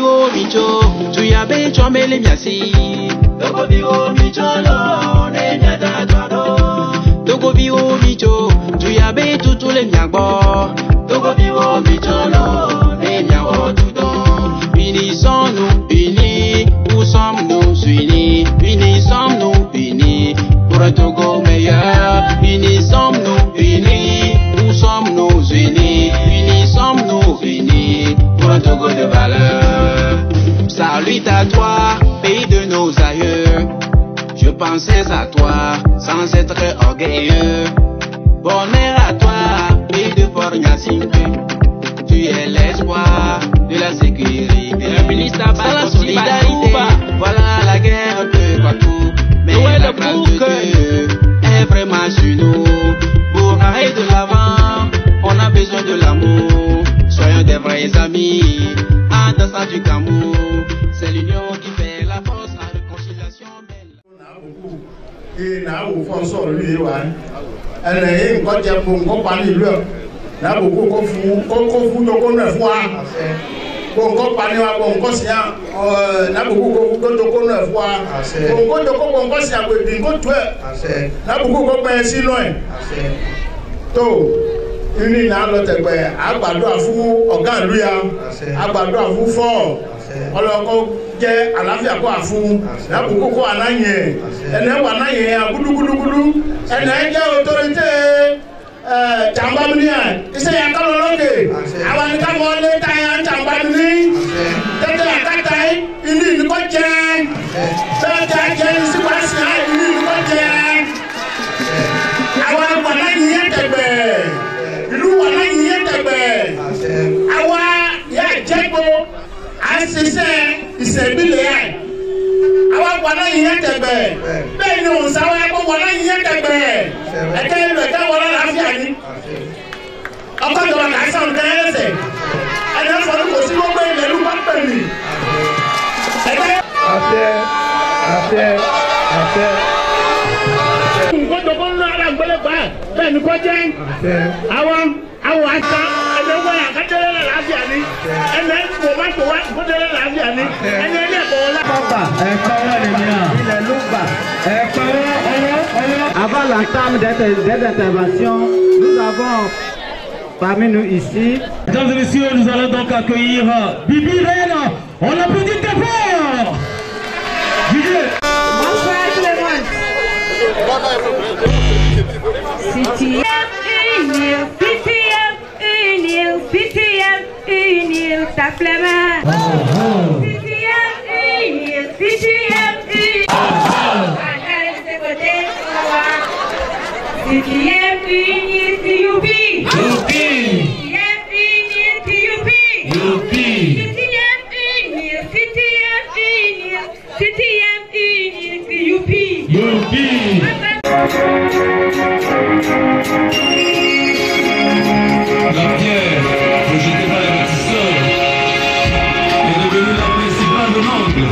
biro micho, tu ya be chomele miasi. Togo biro micho lo, ne nyata twado. Togo biro micho, tu ya be tutu le miagbo. Togo biro micho lo, ne miagbo tudon. Unissons-nous, unis, où sommes-nous unis? Unissons-nous, unis, pour un Togo meilleur. Unissons-nous, unis, où sommes-nous unis? Unissons-nous, unis, pour un Togo de valeur. Salut à toi, pays de nos aïeux. Je pensais à toi, sans être orgueilleux. Bonheur à toi, pays de Port-Nyassingue. Tu es l'espoir de la sécurité. Le ministre a la solidarité. Voilà la guerre un peu partout. Mais la grâce de Dieu est vraiment sur nous. Pour aller de l'avant, on a besoin de l'amour. Soyons des vrais amis. En dansant du Cameroun, c'est l'union qui fait la force, la réconciliation belle. Et là, au fond, sur lui, elle est une côte pour compagnie. Là, beaucoup de fous, beaucoup de fois. Bon, compagnie, bon, conscient. Là, beaucoup de fois. Bon, de conscient, là, beaucoup de si loin. Donc, une n'a l'autre, agbado à fou, organe lui, agbado à fou fort. Alors, à la vie à quoi à fou, là, beaucoup à l'année. Elle n'est pas l'année, à goulou. Elle n'est autorité. Tambamnia, c'est un calologue. Avant de commander un tambamni, c'est un cataille, une côtière. C'est un cataille, c'est pas ça, une côtière. Avant de voir n'y est pas. Il nous voit n'y est pas. Avant, il y a Djeko, il s'est bilé. Avant, voilà, il y a des bêtes. Mais nous, ça va, voilà, il y a des bêtes. Et quand il est voilà la vie, encore de la nation, on est là. Et là, il faut aussi qu'on paye les loups pas permis. Affaire. Nous comptons dans la gueule, ben nous comptons. Avant, avant l'entame des interventions, nous avons parmi nous ici. Mesdames et messieurs, nous allons donc accueillir Bibi Reine. On l'applaudit très fort. Bonsoir à tout le monde. Unir, tape les mains. La pierre projetée par les bâtisseurs est devenue la principale de l'angle.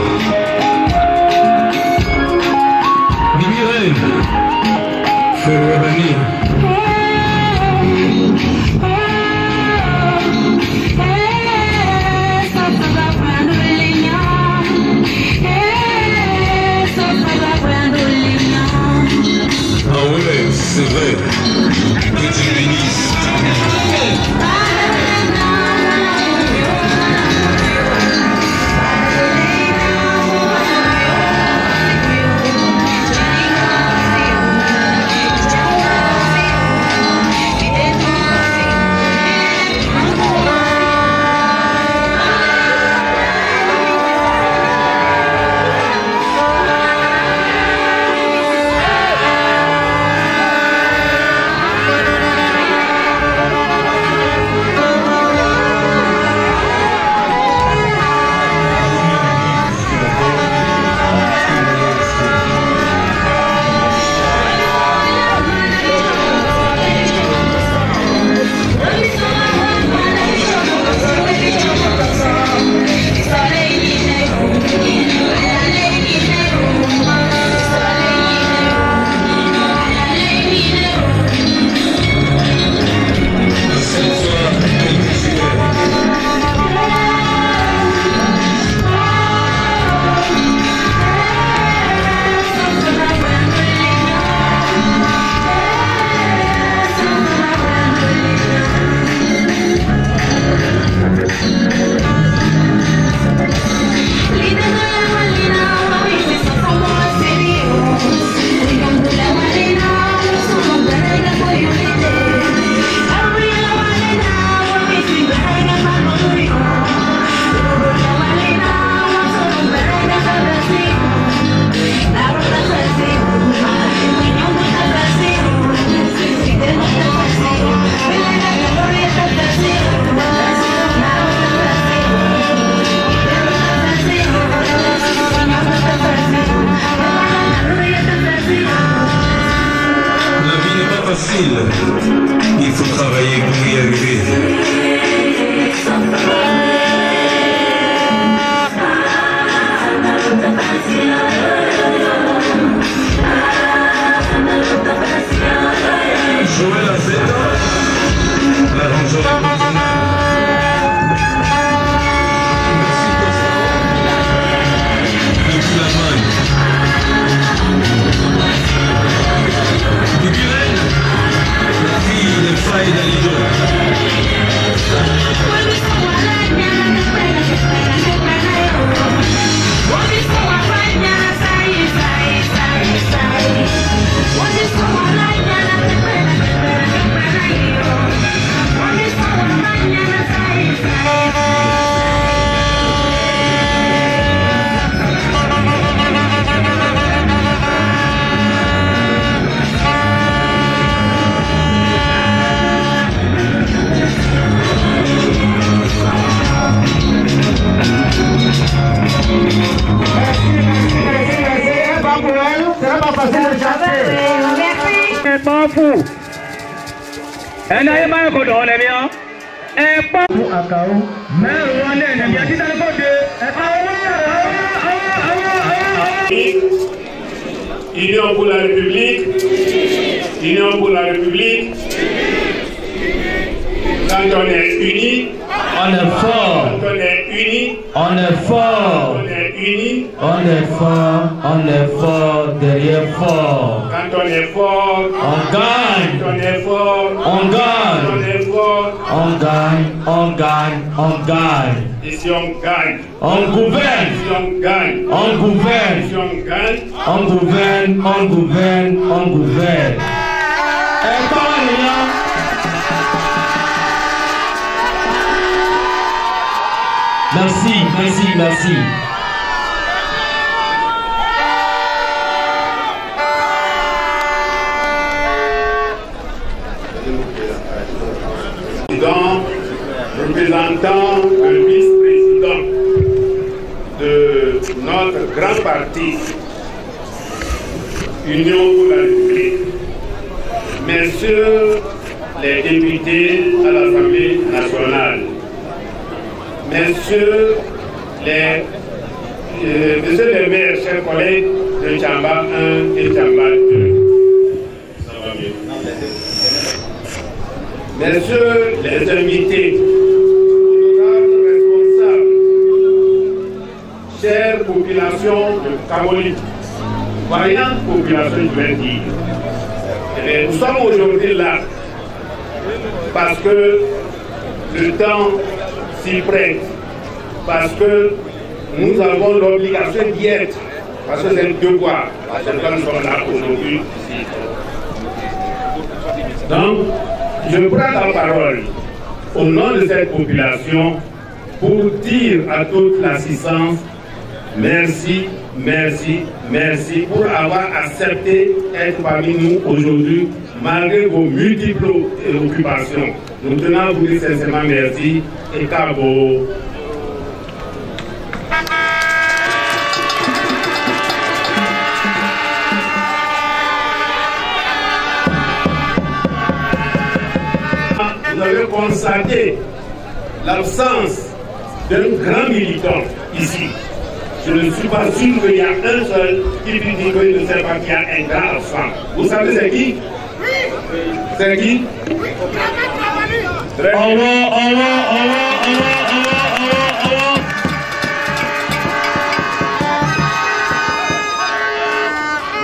Bibi Reine fait revenir Il faut travailler pour y arriver. Joël a fait l'arrangement. Merci la main. Guylaine, la fille de Faïd Alido. Union pour la République. Union pour la République. Quand on est unis, on est fort. Quand on est unis, on est fort. on est unis. On est fort derrière fort. Quand on est fort, On gagne. quand on est fort, On gagne. quand on est fort. On gagne, on gagne, on gagne. Et si on gagne, On gouverne, si on gagne, on gouverne, si on gagne, on gouverne, on gouverne, on gouverne. Et comment les gens? Merci, merci, merci. Représentant le vice-président de notre grand parti, Union pour la République, messieurs les députés à l'Assemblée nationale, messieurs les maires, chers collègues de Tchamba 1 et Tchamba 2. Ça va mieux. Messieurs les invités, honorables responsables, chère population de Kamolik, vaillante population du Verdi, nous sommes aujourd'hui là parce que le temps s'y prête, parce que nous avons l'obligation d'y être, parce que c'est le devoir, parce que nous sommes là aujourd'hui ici. Donc, je prends la parole au nom de cette population pour dire à toute l'assistance merci, merci, merci pour avoir accepté d'être parmi nous aujourd'hui malgré vos multiples occupations. Nous tenons à vous dire sincèrement merci et cabo. Vous avez constaté l'absence d'un grand militant ici. Je ne suis pas sûr qu'il y a un seul qui puisse dire qu'il ne sait pas qu'il y a un grand absent. Vous savez c'est qui? C'est qui? Très bien.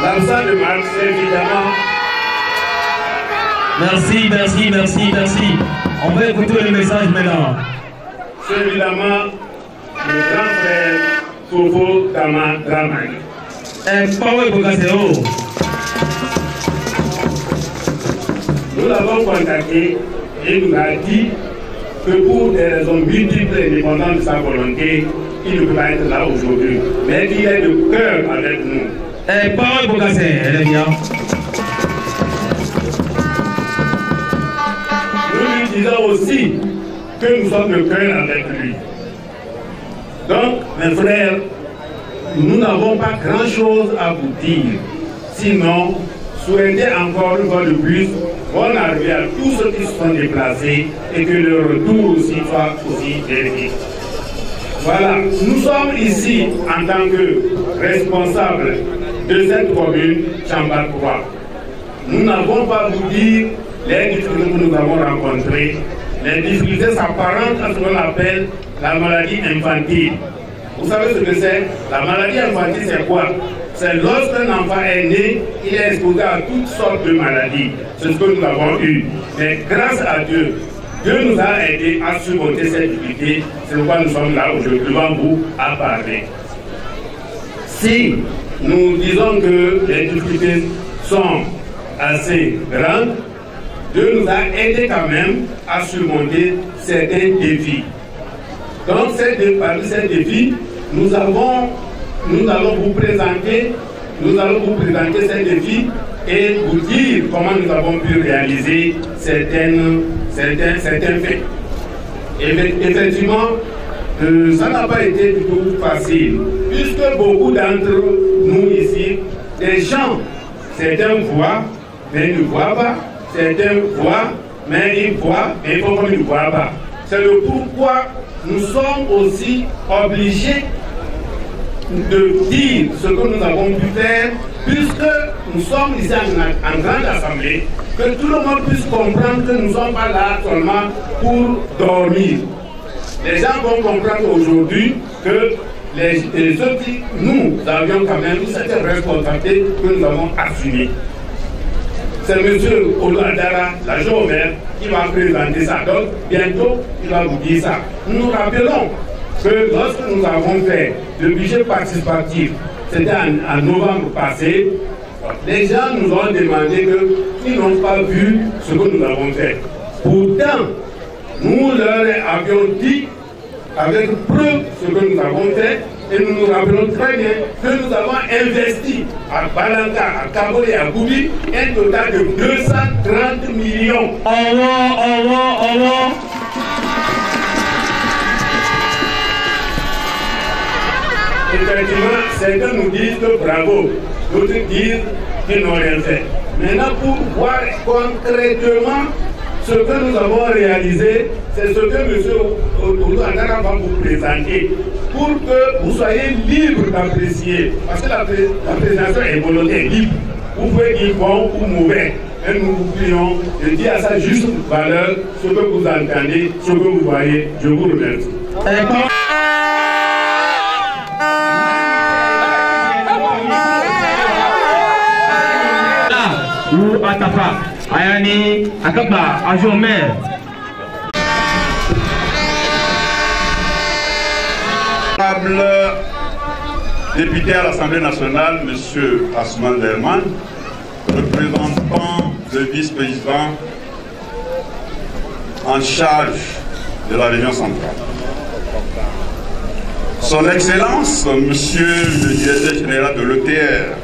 L'absent de Marx, évidemment. Merci, merci, merci, merci. On va écouter le message maintenant. C'est évidemment le grand frère Fofo Dama Dramani. Nous l'avons contacté et nous a dit que pour des raisons multiples et dépendantes de sa volonté, il ne peut pas être là aujourd'hui. Mais qu'il est de cœur avec nous. Nous lui disons aussi que nous sommes de cœur avec lui. Donc, mes frères, nous n'avons pas grand-chose à vous dire. Sinon, souhaitez encore une fois de plus bonne arrivée à tous ceux qui se sont déplacés et que le retour aussi soit aussi vérifié. Voilà, nous sommes ici en tant que responsables de cette commune Tchamba 3. Nous n'avons pas à vous dire les difficultés que nous avons rencontrées. Les difficultés s'apparentent à ce qu'on appelle la maladie infantile. Vous savez ce que c'est? La maladie infantile, c'est quoi? C'est lorsqu'un enfant est né, il est exposé à toutes sortes de maladies. C'est ce que nous avons eu. Mais grâce à Dieu, Dieu nous a aidés à surmonter cette difficulté. C'est pourquoi nous sommes là aujourd'hui devant vous à parler. Si nous disons que les difficultés sont assez grandes, Dieu nous a aidés quand même à surmonter certains défis. Donc, parmi ces défis, nous allons vous présenter ces défis et vous dire comment nous avons pu réaliser certains faits. Et effectivement, ça n'a pas été du tout facile, puisque beaucoup d'entre nous ici, des gens, certains voient, mais ne voient pas, certains voient, mais ils voient, mais ils font comme ils ne voient pas. C'est le pourquoi nous sommes aussi obligés de dire ce que nous avons pu faire, puisque nous sommes ici en grande assemblée, que tout le monde puisse comprendre que nous ne sommes pas là seulement pour dormir. Les gens vont comprendre aujourd'hui que ceux qui nous avions quand même cette responsabilité que nous avons assumée. C'est M. Olo Adara, l'agent au maire, qui va présenter ça. Donc, bientôt, il va vous dire ça. Nous nous rappelons que lorsque nous avons fait le budget participatif, c'était en novembre passé, les gens nous ont demandé qu'ils n'ont pas vu ce que nous avons fait. Pourtant, nous leur avions dit avec preuve ce que nous avons fait et nous nous rappelons très bien que nous avons investi à Balanka, à Kabole et à Goubi un total de 230 millions. Effectivement, certains nous disent que bravo, d'autres disent qu'ils n'ont rien fait. Maintenant, pour voir concrètement ce que nous avons réalisé, c'est ce que M. Ouadara va vous présenter pour que vous soyez libre d'apprécier. Parce que la présentation est volontaire, libre. Vous pouvez dire bon ou mauvais. Et nous vous prions de dire à sa juste valeur ce que vous entendez, ce que vous voyez. Je vous remercie. Ou Atafa, Ayani, Akaba, Ajomer. Honorable député à l'Assemblée nationale, M. Asman Derman, représentant le vice-président en charge de la région centrale. Son Excellence, M. le directeur général de l'ETR,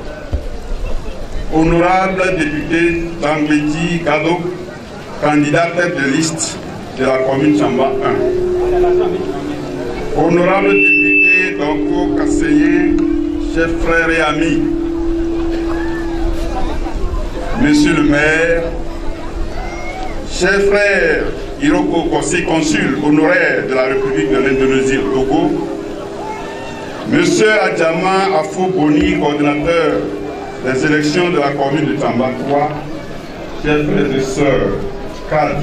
honorable député Tangleti Kado, candidat tête de liste de la commune Tchamba 1. Honorable député Donko Kasseyen, chef frère et ami. Monsieur le maire, chef frère Hiroko Kossi, consul honoraire de la République de l'Indonésie au Togo. Monsieur Adjama Afou Boni, coordinateur des élections de la commune de Tchamba 3, chers frères et sœurs, cadres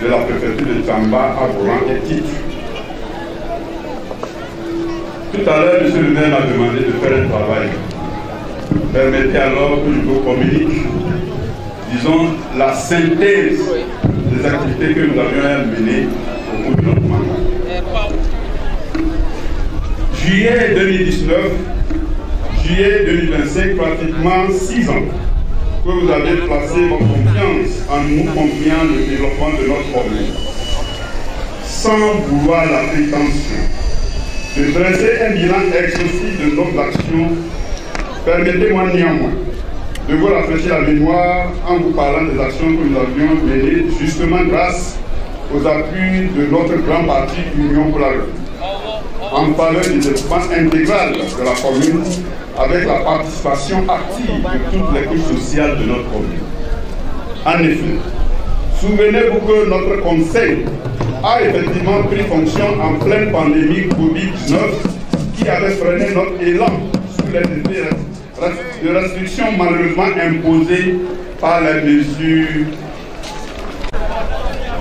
de la préfecture de Tchamba, Abouran et titre. Tout à l'heure, monsieur le maire m'a demandé de faire un travail. Permettez alors que je vous communique, disons, la synthèse des activités que nous avions menées au cours de notre mandat. Juillet 2019, juillet 2025, pratiquement 6 ans que vous avez placé votre confiance en nous confiant le développement de notre commune. Sans vouloir la prétention de dresser un bilan exhaustif de notre action, permettez-moi néanmoins de vous rafraîchir la mémoire en vous parlant des actions que nous avions menées justement grâce aux appuis de notre grand parti Union pour la République, en faveur du développement intégral de la commune avec la participation active de toutes les couches sociales de notre commune. En effet, souvenez-vous que notre conseil a effectivement pris fonction en pleine pandémie Covid-19 qui avait freiné notre élan sous les effets de restrictions malheureusement imposées par les mesures.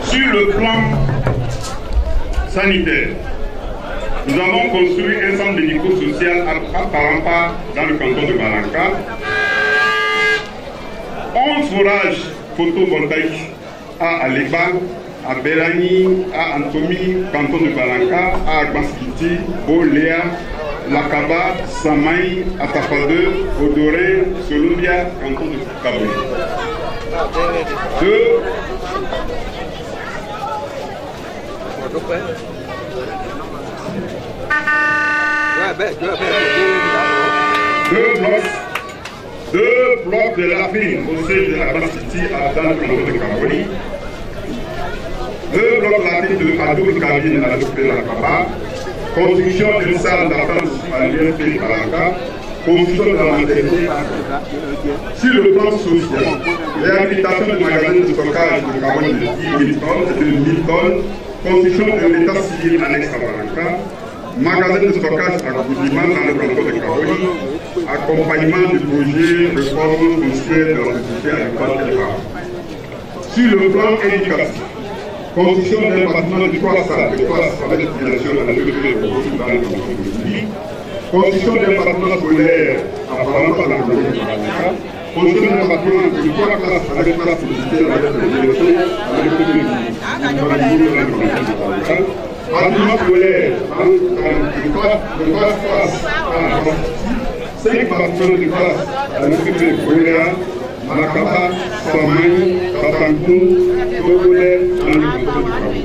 Sur le plan sanitaire, nous avons construit un centre médico-social à Parampa dans le canton de Balanka, 11 forages photovoltaïques à Aleba, à Berani, à Antomi, canton de Balanka, à Agbaskiti, Boléa, Lakaba, Samaï, Atafade, Odoré, Solubia, canton de Kaboui. Deux blocs de la ville au sein de la Baskiti dans le canton de Kaboui. 2 blocs latines de Adoul Kabine à l'hôpital de la Kaba, construction d'une salle d'attente à l'UFP Baraka, construction de la maternité. Sur le plan social, réhabilitation du magasin de stockage de carbone de 10 000 tonnes et de 1 000 tonnes, construction de l'état civil annexe à Baraka, magasin de stockage à Goudima dans le canton de Kaboui, accompagnement du projet réforme foncière de la société agricole et rurale. Sur le plan éducatif, construction d'un bâtiment de 3 salles de classe avec destination à la bibliothèque dans le canton de Goudima, construction d'un bâtiment scolaire à Valence dans la commune de Baraka, construction d'un bâtiment de 3 classes avec classe publicitaire avec destination à la bibliothèque dans le canton de Baraka, bâtiment scolaire de 3 classes à la Bastille, 5 bâtiments de classe à la bibliothèque Boléa, Malakaba, Samaï, Tatankou, Togolais, dans le canton de Kaboui.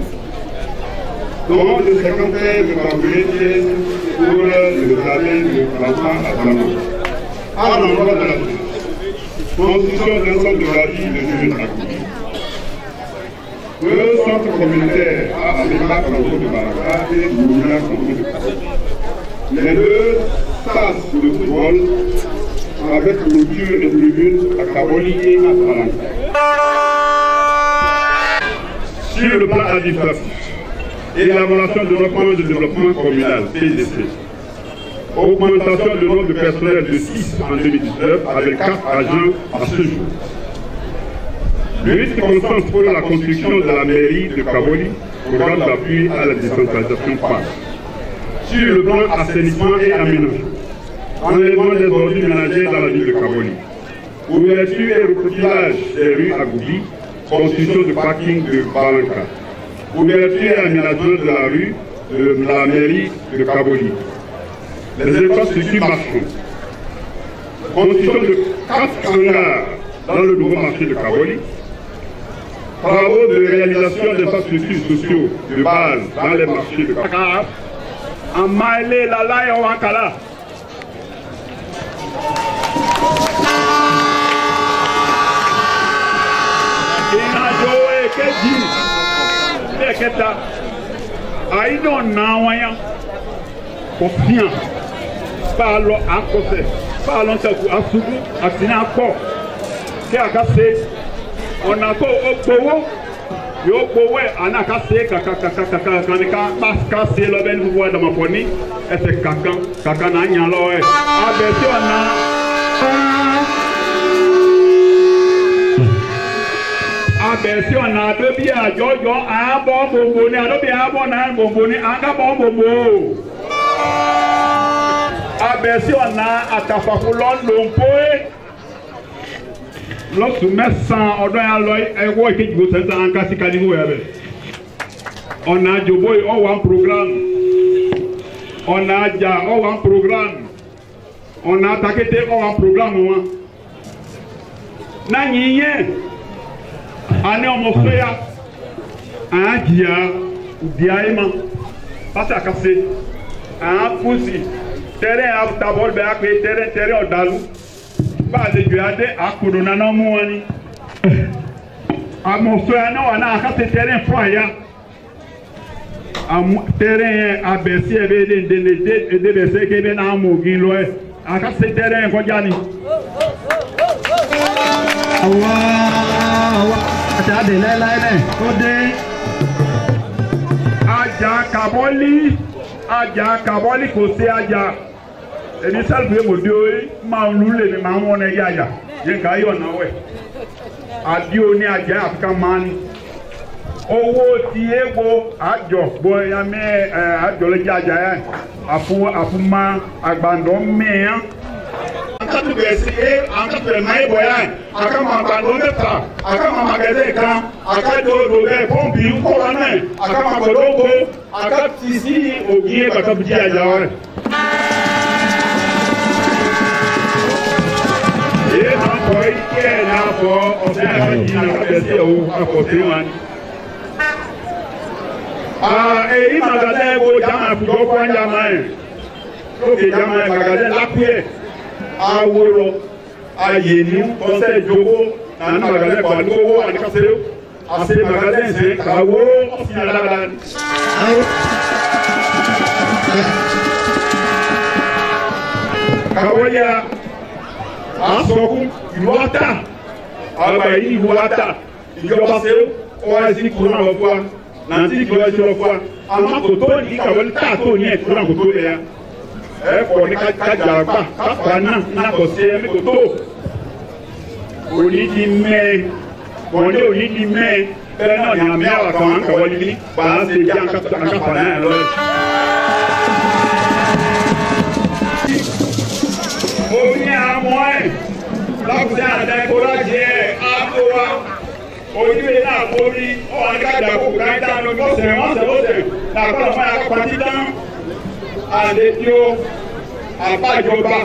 Donc, le secrétaire de Kaboui pour le jardin de l'enfant à Tano. À l'endroit de la police, construction d'un centre de la vie de jeunes à 2 centres communautaires à Alema, canton de Baraka et Goumina, canton de Kaboui. Les 2 stades de football avec clôture et tribunes à Kaboli et à Balanka. Sur le plan administratif, élaboration de notre plan de développement communal, PDC. Augmentation du nombre de personnel de 6 en 2019 avec 4 agents à ce jour. Le risque constant pour la construction de la mairie de Kaboli, programme d'appui à la décentralisation PAC. Sur le plan assainissement et aménagement, enlèvement des ordures ménagères dans la ville de Kaboli, ouverture et reprofilage des rues à Goubi, construction de parking de Balanka, ouverture et aménagement de la rue de la mairie de Kaboli, les infrastructures marchandes, construction de 4 hangars dans le nouveau marché de Kaboli, travaux de réalisation d'infrastructures sociaux de base dans les marchés de Kaboli. En Maïlé, la Laye, en Wankala. Keta ayi dɔn nawaya kɔfiya baalɔ akɔfɛ baalɔ tɛku asugu asina akɔ kɛ a ka se ɔna ko o gbowó yóò gbowó ana ka se kaka ni ka se lɔ bɛ ni fúnfún ɛdama ni ɛsɛ kaka na nya lɔ yɛ abɛ tí ɔna. Abẹ́sí ọ̀nà àdóbi àjọyọ̀ àbọ̀ gbogbo ní àdóbi àbọ̀ náà gbogbo ní àgàbọ̀ gbogbo. Abẹ́sí ọ̀nà àtàfàkù lọ́nlọ́pọ̀ lọ́sùn mẹ́sàn-án ọdún yà lọ ẹ̀wọ́ ìkejì kò sẹ́ńtà àǹkásí kálíwò yà bẹ̀. Ọ̀nà àjòbó ọ̀wà program. Ọ̀nà àjà ọ̀wà program. Ọ̀nà àtàkété ọ̀wà program wọn. Náà yìnyẹn. Ani ọmọ fẹ́yà àájìyà ìdíyàímà pátákàsí àápùsì tẹ́rẹ̀ àtàbọ̀lù bẹ́ẹ̀ pé tẹ́rẹ̀ ọ̀dàlú bá a lè jù adé àkùdù nánà mú wọn ni àmọ̀ fẹ́yà náà wà náà àkàsí tẹ́rẹ̀ fún àyà tẹ́rẹ̀ yẹn abẹ́sí ẹ̀ bẹ́ẹ̀ lè débẹ̀sẹ̀ kébé náà mú ògì lọ ẹ̀ àkàsí tẹ́rẹ̀ yẹn kọjá ni. Aja de lailai ode. Aja kaboli kò sí aja. Èmi sálùbí mo di orí máa ń lulẹ̀ mi máa ń wọ́n ẹ̀yà aja. Yẹn ká yọ̀ náà wẹ̀. Àdí oní aja Afrika máa ní. Owó ti egbò àjọ bóyá mẹ́ àjọ lè jẹ́ aja yẹn. Àfúnmá àgbàdo mẹ́yàn. Akatu bɛ se akatu bɛ maa ye bɔya ye a ka maa gbàgbọ́ bɛ ta a ka maa magazin kan a ka do bɛ pɔnpi kɔrɔ nɛ a ka maa gbɔdɔ ko a ka tisi o ye ka taa biti a ja wɛrɛ. Ee n'a fɔ i kɛ n'a fɔ ɔsɛ a ka ji na ka bɛ se o a fɔ se wa ni. I magazin ko jama fujɔ fɔ an jama ye lókè jama ye magazin lakuye. Aworo ayeni conseil jogo nanu magasin balugo ani kasere ase magasin se kawo finaladan kawoya asoku iwata abayi iwata ìjọba se oasi kuna ofwa nanti ìjọba ofwa ama koto ni kawoli ta to ni e kuna koto ya kò ní kájàgbá káfàánà náà kò sí ẹ̀mí kò tó òní di mẹ́ wọ́n òní di mẹ́ bẹ́ẹ̀ náà ní àmì àwọn kan ń kàwọ́ ní bàá ṣe jẹ́ àkàfàánà ẹ̀ lọ́wọ́. Mo ní àmọ́ ẹ̀ lákùtẹ́ àdá ìkórà jẹ́ àgbo wa onílé náà borí ọ̀hún kájà kó kájà lórí ọ̀sẹ̀ làkọ́lọ̀ fún akọ́pàtì tán. Àlejò àbájọba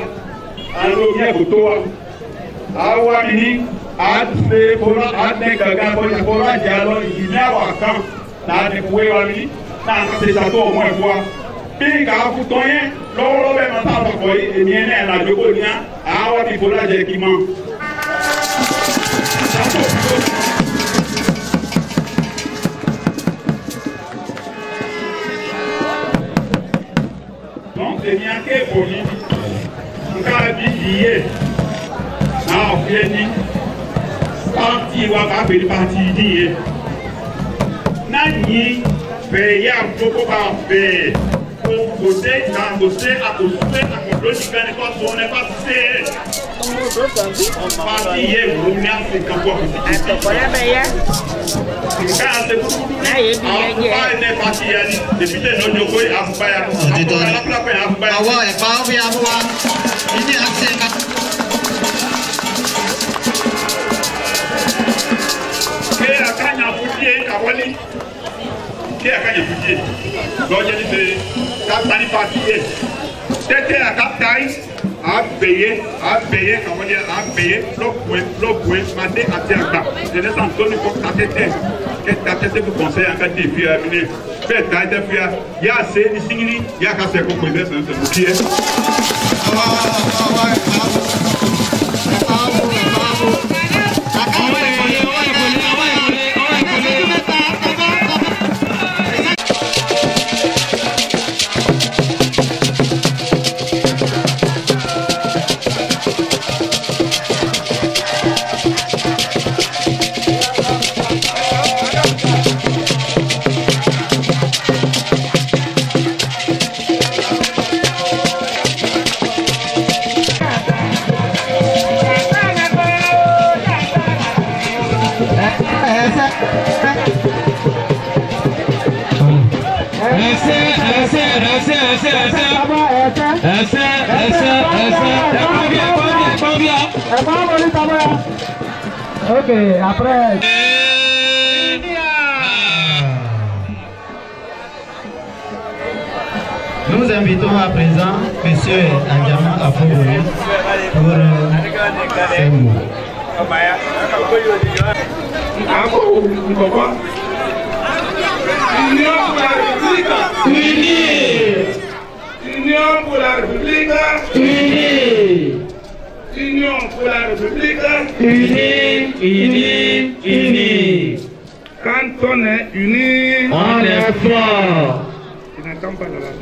àlóyún ẹ̀kútó wa. Àwa ní àdúgbò fúnra àdẹ́gàgà fúnra jẹ́ àlọ́ ìdílé àwà kan láti fúwé wa ní náà ṣe ṣàtọ̀ ọmọ ẹ̀fọ́ wa. Bí nǹkan afúntọ́ yẹn lọ́wọ́lọ́wọ́ ẹ̀ máa sábà kọ́ èmi ẹ̀ náà làjọpọ̀ ní àwa ti fúnra jẹ́ kí n mọ́. Èmi akẹ́kọ̀ọ́ ní nǹkan bí ìyẹ́ náà fẹ́ ní pàtí wa bá pèlú pàtí ìdíyẹ. Náà ní bẹ̀yẹ àkókò bá bẹ̀ẹ̀ kò sí àkòsúwé àkòlóṣìkà ní kọ́ sọ ọ́nẹ́ pàtí sí ẹ̀. Pàtí yẹ wò ní Áfíríkà pọ̀ kò sí kìí. Nǹkan àti kúkúrú ní àfúbá ẹ̀dẹ́ pàtí yẹ ní dèbítẹ̀ ní ojú kó àfúbá yà. Àwọn ẹ̀fà ó fi amú wa ní àti ẹ̀ka. Ké àkànyà fúdíé kàwọ́lé. Ké àkànyà fúdíé. Lọ́jọ́ ní sèré kápá ní pàtí yẹ. Tẹ́tẹ́ àkàtàí àbẹ̀yẹ kàwọ́lé àbẹ̀yẹ lọ́gbùé madé àti àgbà. Tẹ̀lé sàǹtóní kọ́ kàtẹ́tẹ́. Kẹ́tà tẹ́tẹ́ bí kọ̀nsẹ́ yà ká dé fi ẹ̀ mi. Bẹ́ẹ̀ ta ẹ̀ tẹ́ fi ẹ̀ yà á se ní singiri yà á ká sẹ́ kókò ẹ̀ sẹ́ sẹ́ kí ẹ̀. Ok, après. Nous invitons à présent M. Adjama Afouri pour ses mots. Union pour la République unie. Union pour la République unie, unie, unie. Quand on est unis, On est fort. je n'entends pas là-bas.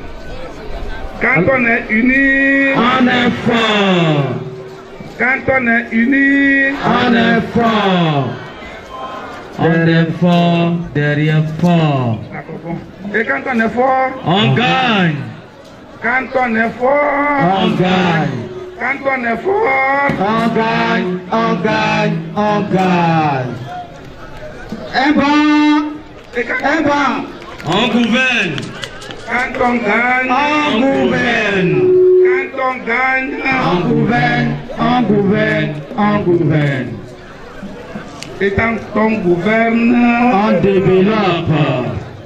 Quand on est unis, On est fort. quand on est unis, On est fort. Derrière fort, derrière fort. Et quand on est fort, on gagne. Quand on est fort, on gagne. Quand on est fort, on gagne, on gagne, on gagne. Un banc, un banc. On gouverne. Quand on gagne, on gouverne. Quand on gagne, on gouverne, on gouverne, on gouverne. Et quand on gouverne, on développe.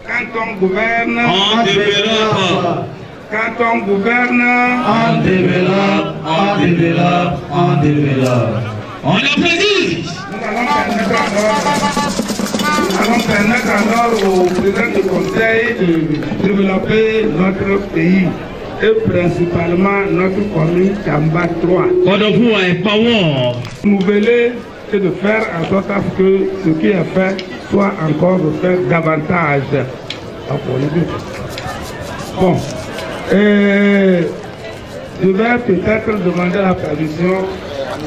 Quand on gouverne, on développe. Quand on gouverne, on développe, on développe, on développe. On applaudit. Nous allons permettre alors au président du conseil de développer notre pays et principalement notre commune Tchamba 3. Nous voulons c'est de faire en sorte que ce qui est fait soit encore de faire davantage. Bon. Et je vais peut-être demander la permission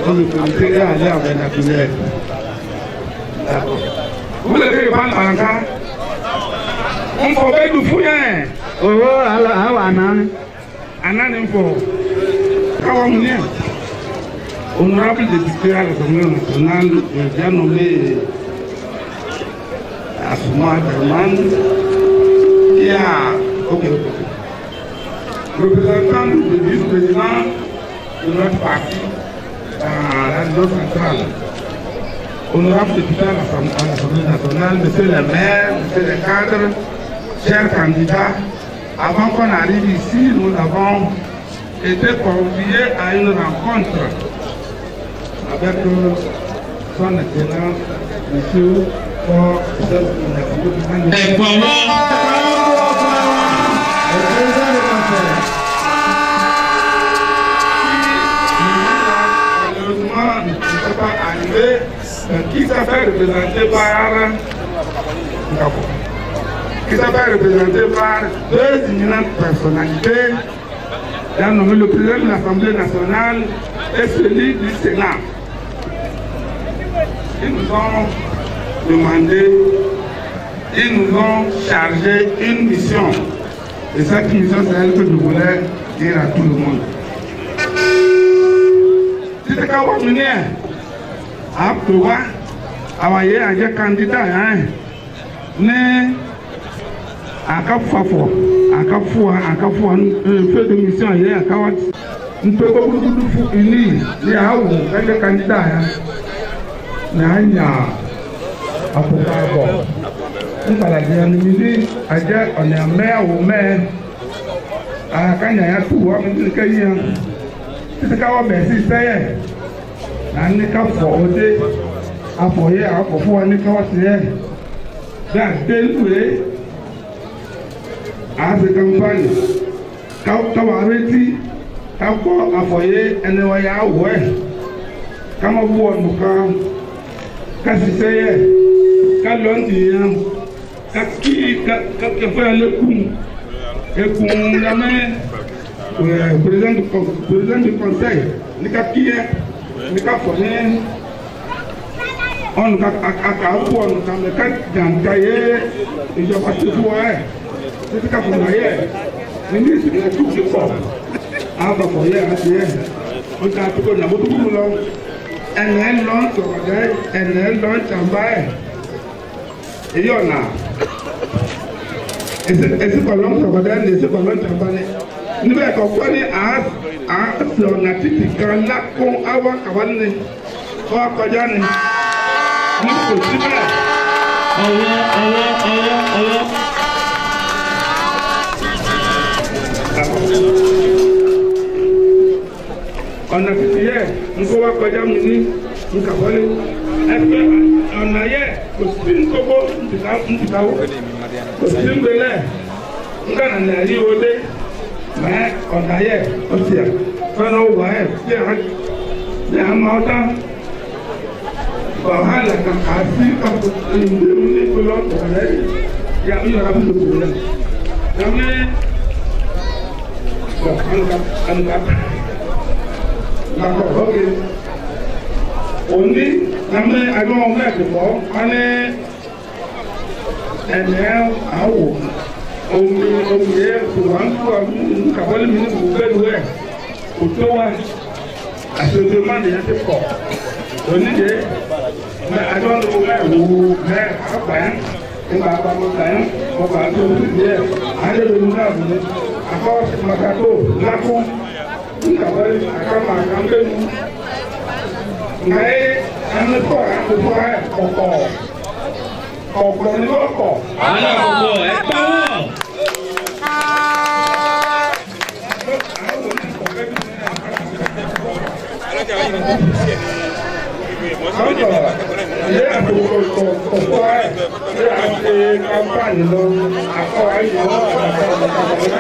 pour le comité et aller en vernaculaire. D'accord. Vous voulez prendre en cas? On peut faire du fouillet. Oh, alors, Anan. Anan, il faut. Kawamounia. Honorable député à l'Assemblée nationale, j'ai nommé Assouma Derman. Il y a. Ok. Représentant du vice-président de notre parti dans la région centrale. Honorable député à l'Assemblée nationale, monsieur le maire, monsieur le cadre, chers candidats, avant qu'on arrive ici, nous avons été conviés à une rencontre avec son excellence, monsieur Fort. Malheureusement, ne peut pas arriver. Qui s'appelle représenté par deux éminentes personnalités. J'ai nommé le président de l'Assemblée nationale et celui du Sénat. Ils nous ont demandé, ils nous ont chargé une mission. Et cette mission, c'est elle que je voulais dire à tout le monde. C'est quand vous venez à pouvoir avoir un candidat, mais à cap fafo, à cap foi, fait de mission hier à Kawat. Nous pouvons beaucoup de fou unis, les haouts, les candidats, mais il y a à pouvoir bon. Nous parlons de midi, à dire on est maire ou maire, à quand il y a tout, on dit que il y a. C'est quand on met si c'est. Nani ka fɔwɔde afɔye akɔfɔ wani ka wɔtiɛ da delue ase kampani kawareti kakɔ afɔye ɛnɛwaya awɔɛ kama bu ɔnuka kasisɛyɛ kalɔntiya kaki kakɛfɔya lekun lamɛ président du conseil ni kakiɛ. Ni ka fɔ ne ɔnu ka bu ɔnu ka mɛ ka janka ye ìjọba tuntun wa yɛ títí ka fɔ ma yɛ ministre yɛ tu ti fɔ a ka fɔ yɛ a ti yɛ o ta tuko na motu kunu lɔ ɛnɛ lɔ sɔgɔdɛ ɛnɛ lɔ Tchamba yɛ eyi ɔna esi kɔlɔ sɔgɔdɛ ɛnɛ esi kɔlɔ Tchamba yɛ níbẹ̀ kọ̀ọ̀kan ní àásì ọ̀nà títì kan lákún áwọ̀ kàwọn ní kọ́ kọjá ní kò síbẹ̀. ọwọ́. ọ̀nà títì yẹ nkó wá kọjá mi ní nkàwọlé ẹgbẹ́ ọ̀nà yẹ kò sí nkókó ntìkáwó kò sí ngbélé nkànnà ní ayé wọlé. Mais on a hier aussi, quand on voit, c'est un matin. Voilà, la campagne, quand on est pour l'autre, il y a eu un peu de problème. D'accord, ok. On dit, on est ẹnẹ awọ omi yẹ wà ń kó kàwọlé mi ní gbogbo ẹlú ẹ òtó wa àtòtò má nìyẹn ti kọ onídìí mẹ adọ́nù mẹ́wò mẹ àgbáyé nígbà àbámọ́tàyé ọba tó onídìí ẹ adéwòlú náà bìí akọ makato lakó nkàwọlé àkàmà àkàmbẹ́nu nà ẹ ẹnìkọ àtòtò ẹ kọ̀kọ̀. Ọ̀pọ̀ ni wọ́n kọ̀. Àwọn ọ̀pọ̀ ẹ̀ pa wọ́n. Ilé àtòkò ọ̀pọ̀ ẹ̀ ṣé a ṣe kámpáànì lọ àkọ́ ayé wọn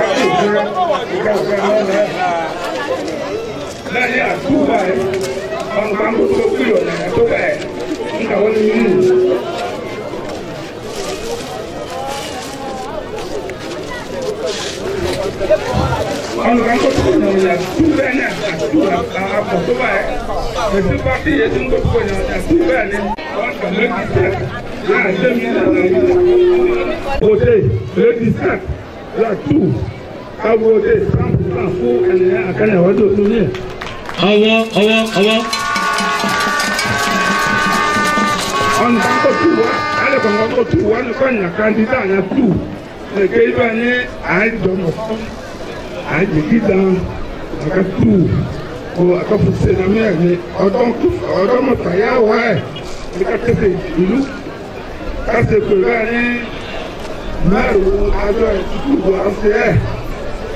àti ìjọba ìkàwé lọ́lẹ̀. Lẹ́yìn àtúbà ẹ̀ ọ̀nà àmójútó kúrò lẹ́yìn tó bẹ̀ ń kàwé ní mímú. Ọ̀nà kan tó tó yàn yà tú bẹ́ẹ̀ ní àpò tó báyìí. Ètò pàtí yẹ tó ń tó yàn yà tú bẹ́ẹ̀ ní wọ́n kà lẹ́kì sẹ́t láà ṣé mi nà lẹ́yìn. Òde lẹ́kì sẹ́t láà tú káwọ́ òde sáǹpù fún ènìyàn àkànnì ọ̀dọ́ tó yẹ. Ọwọ́. Ọ̀nà kan tó tú wá alẹ́ kan tó tú wá ní kọ́nyà kandidá yẹn tú. Èké ibà ní àìdọ̀mọ̀ fún. Àjèjìdá àkàtú o àkàfọ̀sẹ̀ náà mẹ́rin ọ̀dọ́mọ̀tà yà wá ẹ̀ ní kàtẹ́tẹ̀ ìlú kàtẹ́ pẹ̀lú ẹni mẹ́rin àjọ ìtútù àṣẹ ẹ̀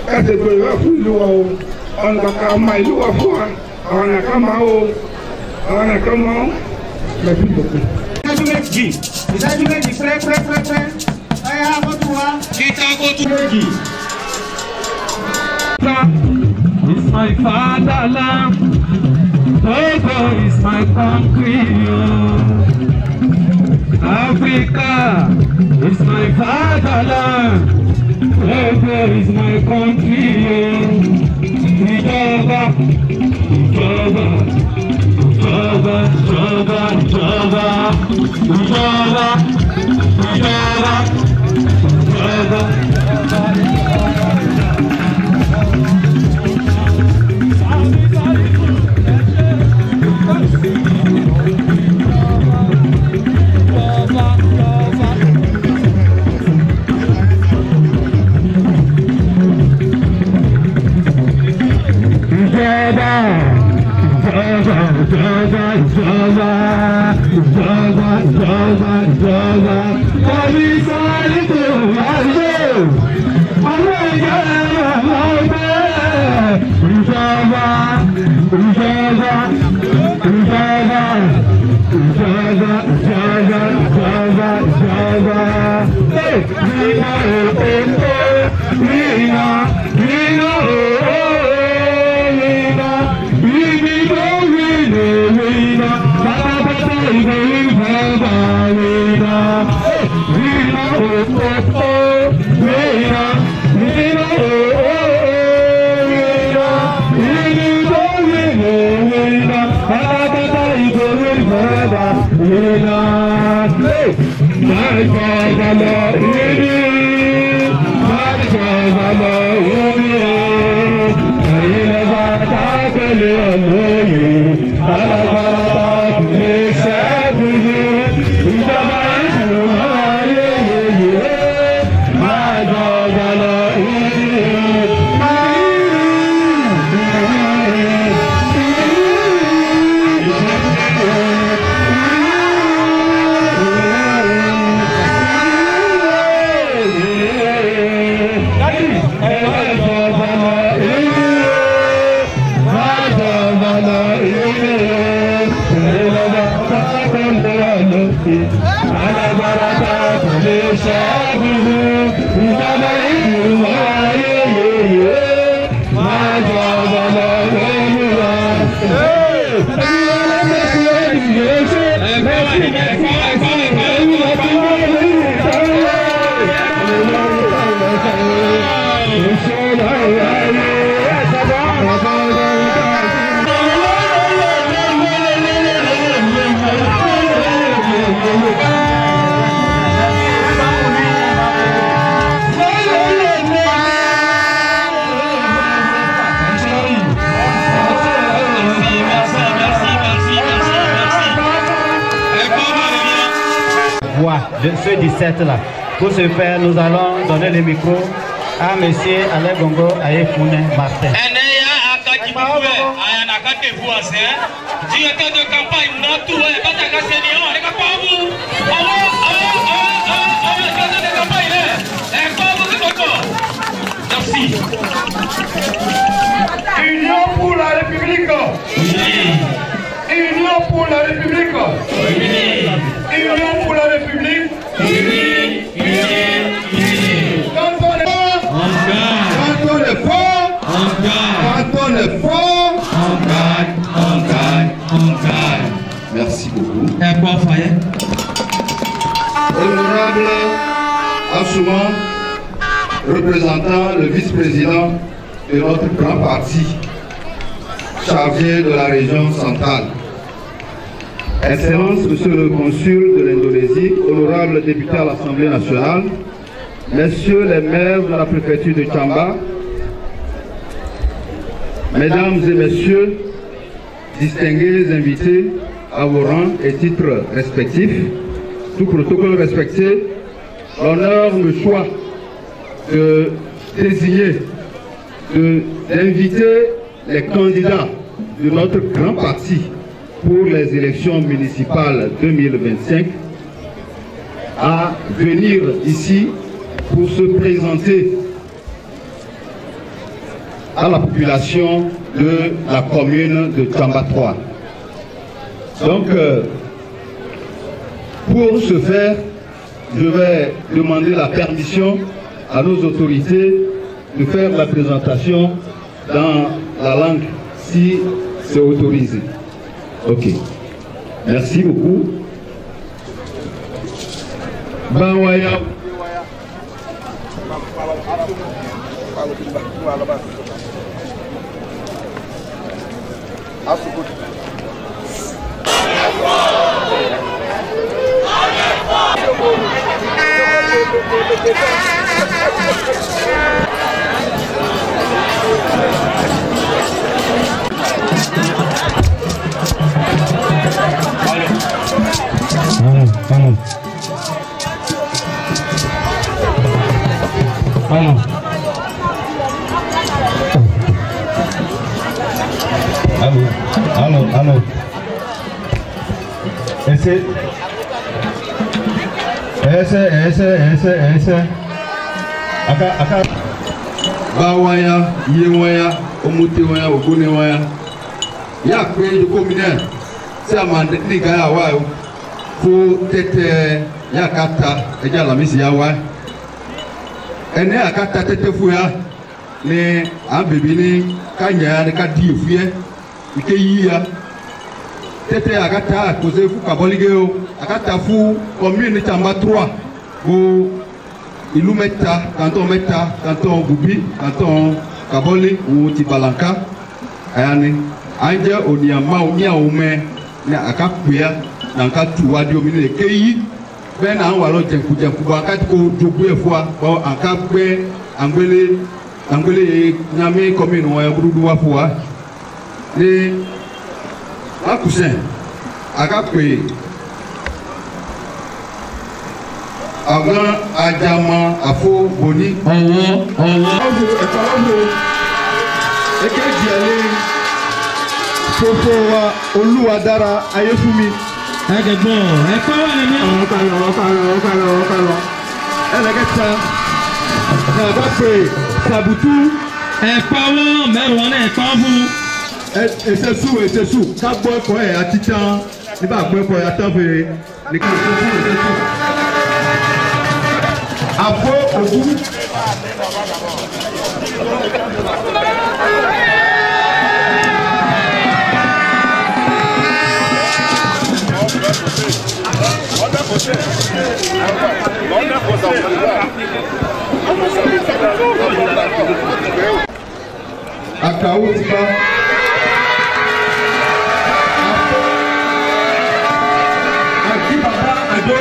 kàtẹ́ pẹ̀lú ẹ̀ fún ìlú wa o ọ̀nà kàkà máa ìlú wa fún wa àwọn nàkà máa o àwọn nàkà máa o lẹ́bí dọ̀kọ̀. Ìdájú méjì pẹ́pẹ́pẹ́pẹ́ ẹ̀yà mọ́tò wa. Kíta kó tún méjì. It's my fatherland, Togo is my country, Africa is my fatherland, Togo is my country, Ìjọba, Ìjọba, Ìjọba, Ìjọba, Ìjọba, Ìjọba, Ìjọba, Ìjọba. ce 17 là. Pour ce faire, nous allons donner le micro à M. Alain Gongo Ayefoune Martin. Directeur de campagne, merci. Union pour la République. Union pour la République. Union pour la République. Quand on est fort, quand on est fort, quand on est fort, on gagne, on gagne, on gagne. Merci beaucoup. Honorable Assouman, représentant le vice-président de notre grand parti, chargé de la région centrale. Excellence, Monsieur le consul de l'Indonésie, honorable député à l'Assemblée nationale, Messieurs les maires de la préfecture de Tchamba, Mesdames et Messieurs, distingués invités à vos rangs et titres respectifs, tout protocole respecté, l'honneur me choisit de désigner, d'inviter les candidats de notre grand parti pour les élections municipales 2025 à venir ici pour se présenter à la population de la commune de Tchamba 3. Donc, pour ce faire, je vais demander la permission à nos autorités de faire la présentation dans la langue, si c'est autorisé. Ok. Merci beaucoup. Bawaya. Allô. Ese. Aka. Bawaya, Yewaya, Omutewaya, Ogunewaya. Ya kwe de commune. C'est à man ni gaya wa faut tete ya kata eja la misi ya wa. Ene akata tete fuya ni ambebi ni kanya ni kadi fuye. Ike yiya. Tete akata cause fu kaboligeo akata fu commune Tchamba 3 ou Ilou Meta, canton Meta, canton Goubi, canton Kaboli ou Tibalanka. Ayane anja oniama onia ome na akakuya na nkatu wadi omini keyi ben na walo jenku ba kat ko jogu efwa ko akagbe angbele nyame commune wa burudu wa fwa ni akusen akakwe avant Adjama Afo Boni Popowa Oluwadara Ayefumi. Sabutu. Et sous. Ká gbọ́ ẹ̀kọ́ ẹ̀ àti tán. Nígbà gbọ́ ẹ̀kọ́ ẹ̀ àtọ́ fèrè. Nìkan Afo Ogun. Akawu ti ba. Aki baba Ado.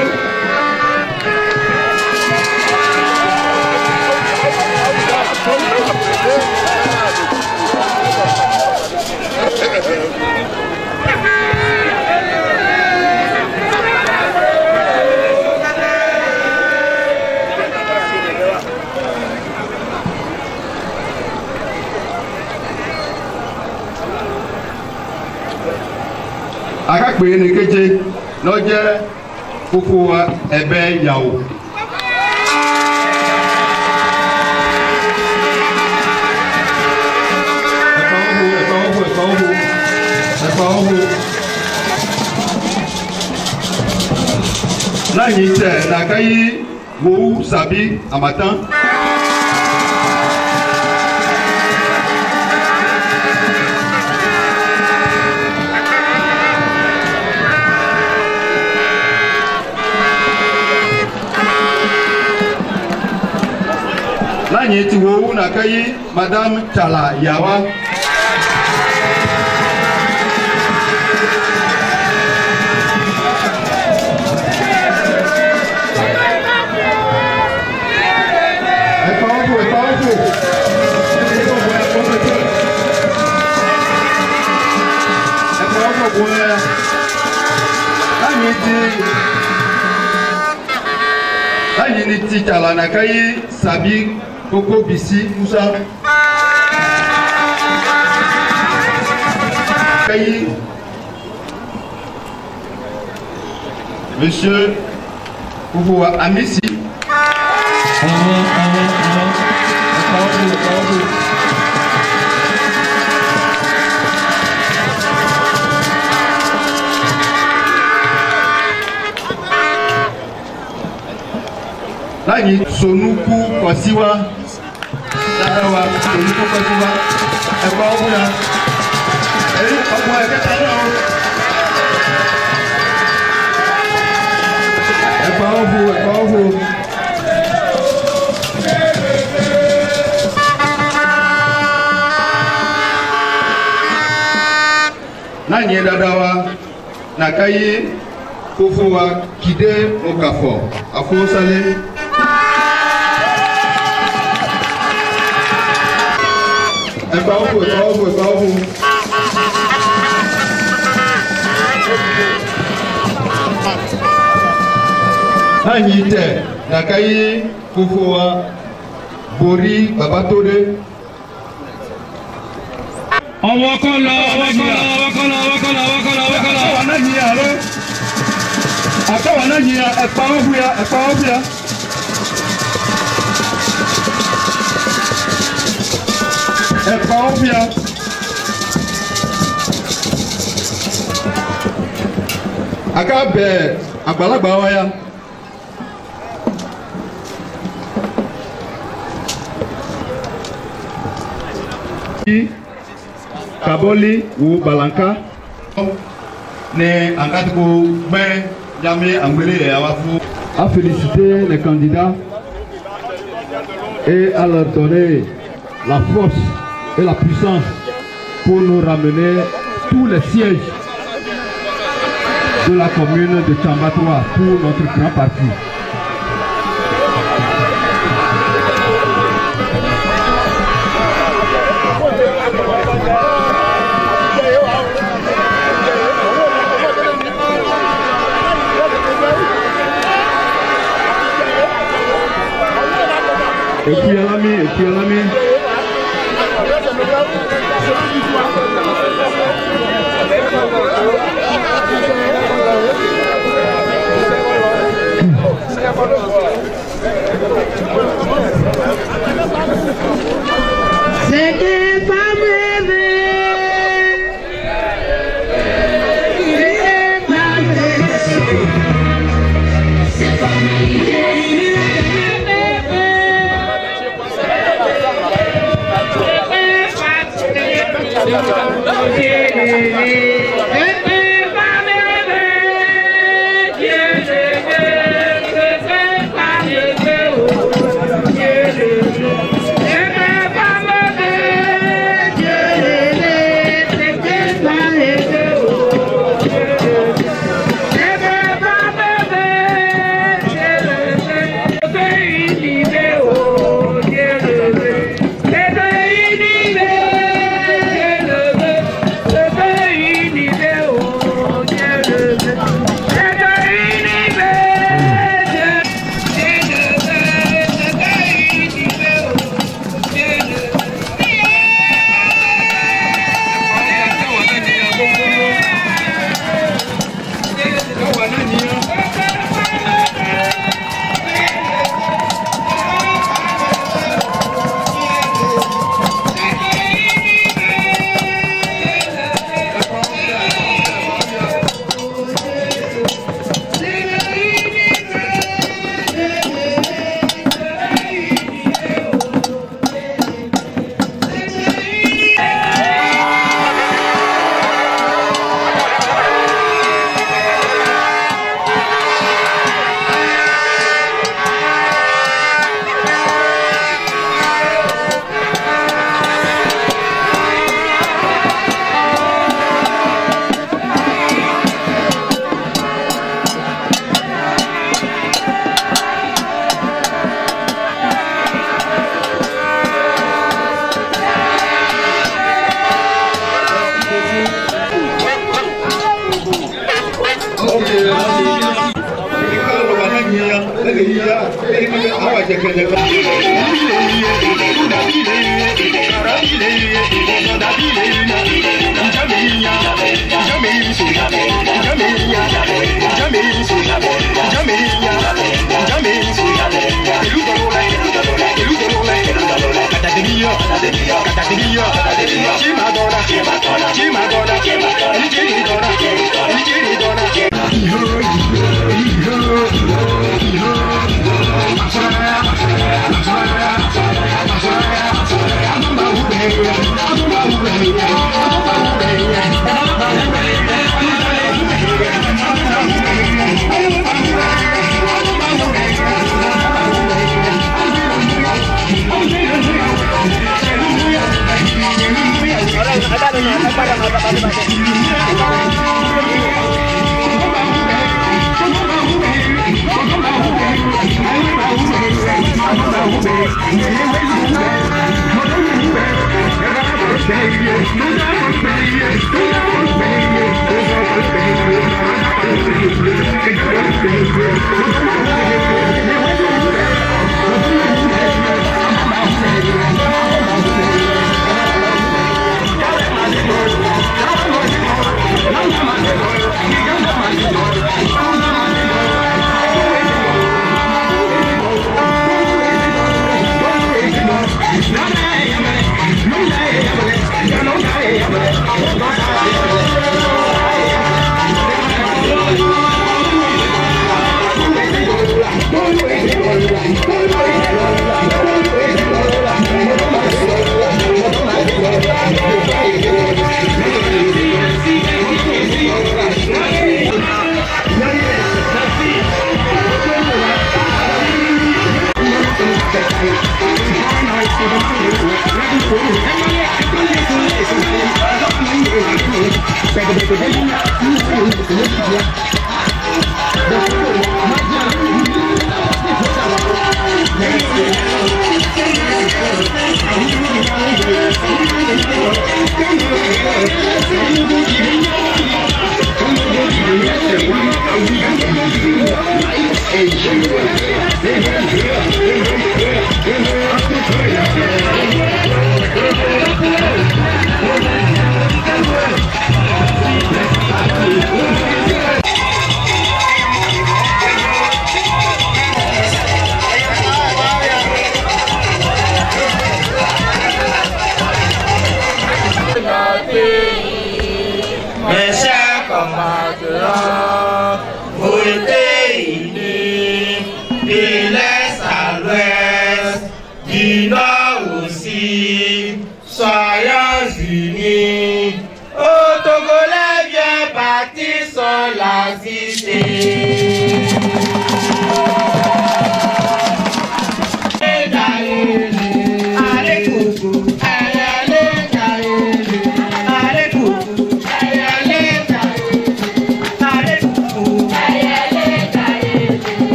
akakpe ne kedze n'ɔdze koko ɛbɛ yawo. Nanyi tɛ n'akayi wowu sabi amatan. Nanyi ti wowu n'akayi madame Chala Yawa. Nanyi ni ti Chala n'akayi sabi koko bisi Musa. Kayi Monsieur Koufoua Amissi. Nanyi Sonuku Kosiwa. Dadawa Sonuku Kosiwa. Ẹ̀kọ́ ọ̀gbun ya. Èyí ọ̀gbun ẹ̀kẹta náà. Ẹ̀kọ́ ọ̀gbun ẹ̀kọ́ ọ̀gbun. Nanyi Dadawa Nakayi Koufoua Kide Okafo Afosale. Ẹ̀kọ́ ọ̀gbun ẹ̀kọ́ ọ̀gbun ẹ̀kọ́ ọ̀gbun. Nanyi tẹ Nakayi Koufoua Bori Babatode. Ọwọ́ kọ́ lọ, ọwọ́ kọ́ lọ, ọwọ́ kọ́ lọ, ọwọ́ kọ́ lọ, ọwọ́ kọ́ lọ, ọwọ́ kọ́ lọ. Àtàwọn náà yìí àlọ́. Àtàwọn náà yìí ẹ̀pà ọ̀bùyà ẹ̀pà ọ̀bùyà. Ẹ̀pà ọ̀bùyà. Aka bẹ àgbàlagbà wa ya. Kaboli ou Balanka ne Ankatiko Ben Yame Angbele et Awafu a félicité les candidats et à leur donner la force et la puissance pour nous ramener tous les sièges de la commune de Chambatoua pour notre grand parti. Et puis à l'ami, et puis à l'ami. C'est des femmes Dieu,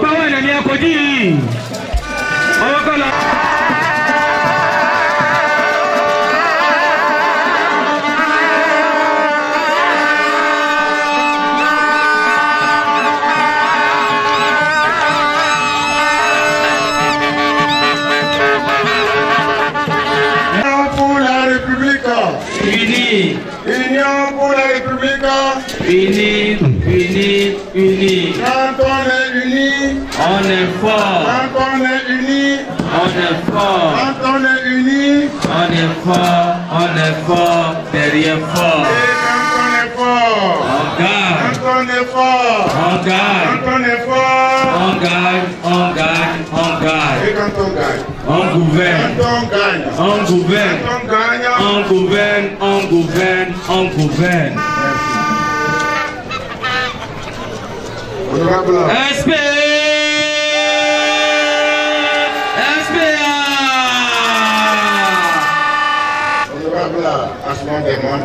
Power and Yakodi. Unis. Union pour la République. Unis, unis, unis. Quand on est unis, on est fort. Quand on est unis, on est fort. Quand on est unis, on est fort derrière fort. Et quand on est fort, on gagne. Quand on est fort, on gagne. Quand on est fort, on gagne, on gagne, on gagne. Et quand on gagne, on gouverne. Quand on gagne, on gouverne. Quand on gagne, on gouverne, on gouverne, on gouverne. Honorable SPA. Honorable Asman Demon,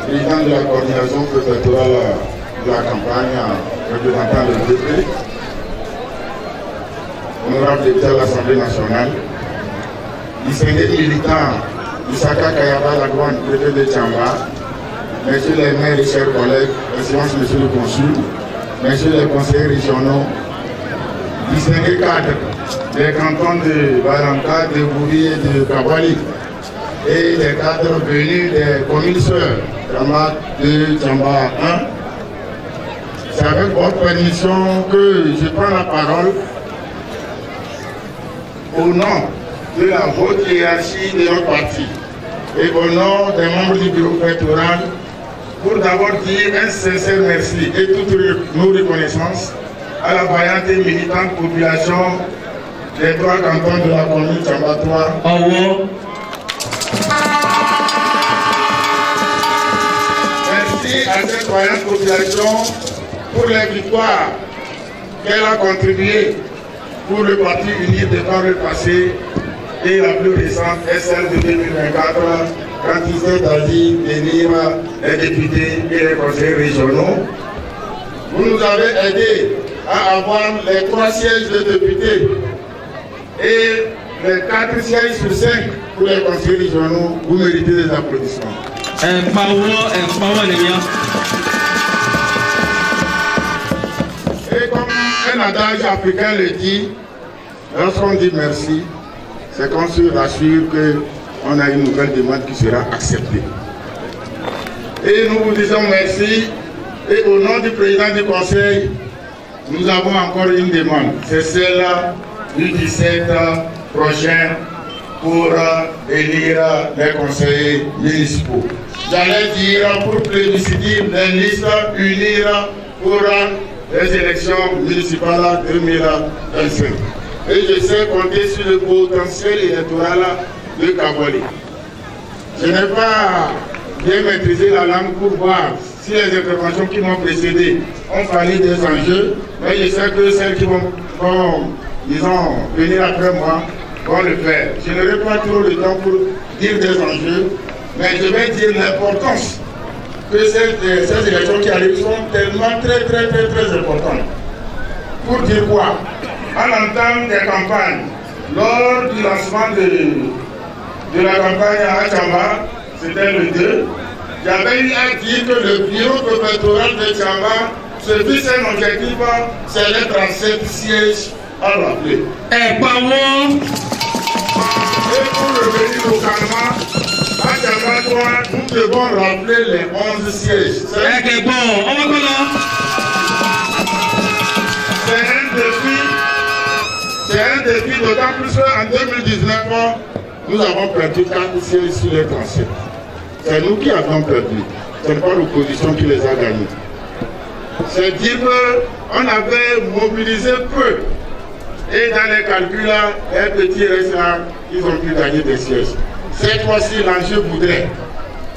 président de la coordination préfectorale de la campagne représentant le DP, honorable député de l'Assemblée nationale, distingué militant Isaka Kayaba, la grande préfet de Tchamba, messieurs les maires et chers collègues, excellence monsieur le consul, messieurs les conseillers régionaux, distingués cadres des cantons de Balanka, de Bouri et de Kabali, et des cadres venus des communes sœurs, Tchamba 2, Tchamba 1. C'est avec votre permission que je prends la parole au nom de la haute hiérarchie de notre parti et au nom des membres du bureau préfectoral pour d'abord dire un sincère merci et toutes nos reconnaissances à la vaillante et militante population des 3 cantons de la commune Tchamba 3. Merci à cette vaillante population pour les victoires qu'elle a contribué pour le Parti uni devant le passé, et la plus récente est celle de 2024 quand il s'est agi d'élire les députés et les conseillers régionaux. Vous nous avez aidés à avoir les 3 sièges de députés et les 4 sièges sur 5 pour les conseillers régionaux. Vous méritez des applaudissements. Et comme un adage africain le dit, lorsqu'on dit merci, c'est qu'on se rassure qu'on a une nouvelle demande qui sera acceptée. Et nous vous disons merci. Et au nom du président du conseil, nous avons encore une demande. C'est celle du 17 prochain pour élire les conseillers municipaux. J'allais dire pour plébisciter les listes, unir pour les élections municipales 2025. Et je sais compter sur le potentiel électoral de Kabali. Je n'ai pas bien maîtrisé la langue pour voir si les interventions qui m'ont précédé ont parlé des enjeux, mais je sais que celles qui vont disons, venir après moi vont le faire. Je n'aurai pas trop le temps pour dire des enjeux, mais je vais dire l'importance que ces élections qui arrivent sont tellement très importantes. Pour dire quoi? À l'entame des campagnes, lors du lancement de la campagne à Tchamba, c'était le 2, j'avais eu à dire que le bureau préfectoral de Tchamba se fixe un objectif, c'est les 37 sièges à rappeler. Et pour revenir localement, à Tchamba 3, nous devons rappeler les 11 sièges. C'est un défi d'autant plus qu'en 2019, nous avons perdu 4 sièges sur les 37. C'est nous qui avons perdu. Ce n'est pas l'opposition qui les a gagnés. C'est dire qu'on avait mobilisé peu. Et dans les calculs, les petits restent là, ils ont pu gagner des sièges. Cette fois-ci, l'enjeu voudrait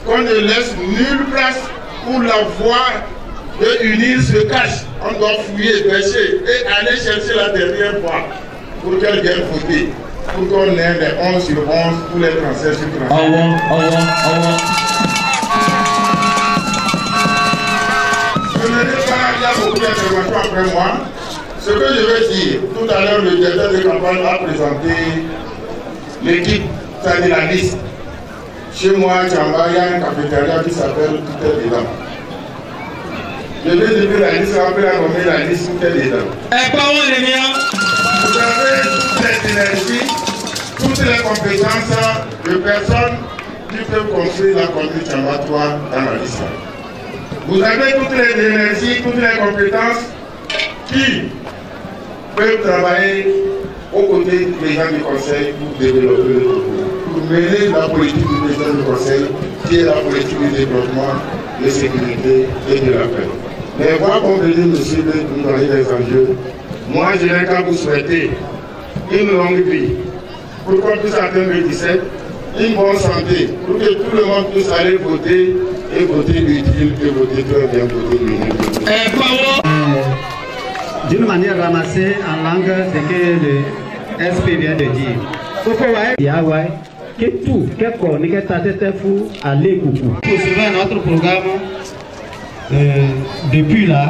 qu'on ne laisse nulle place où la voie de unir se cache. On doit fouiller, pêcher et aller chercher la dernière voie pour qu'elle vienne voter. Pour qu'on ait les 11 sur 11 ou les 37 sur 37. Je ne vais pas, il y a beaucoup d'interventions après moi. Ce que je veux dire, tout à l'heure, le directeur de campagne a présenté l'équipe, c'est-à-dire la liste. Chez moi, à Tchamba, il y a une cafétéria qui s'appelle Tout est dedans. Je vais dire la liste, après la nommer la liste Tout est dedans. Vous avez toutes les énergies, toutes les compétences de personnes qui peuvent construire la conduite ambulatoire dans la liste. Vous avez toutes les énergies, toutes les compétences qui peuvent travailler aux côtés du président du conseil pour développer le pays, pour mener la politique du président du conseil, qui est la politique du développement, de sécurité et de la paix. Mais moi, comme venir, monsieur le doyen des enjeux, moi, je n'ai qu'à vous souhaiter une longue vie, pour qu'on puisse atteindre le 17, une bonne santé, pour que tout le monde puisse aller voter et voter utile et voter très bien, voter utile. D'une manière ramassée en langue, ce que le SP vient de dire. Que tout, allez coucou. Pour suivre notre programme depuis là.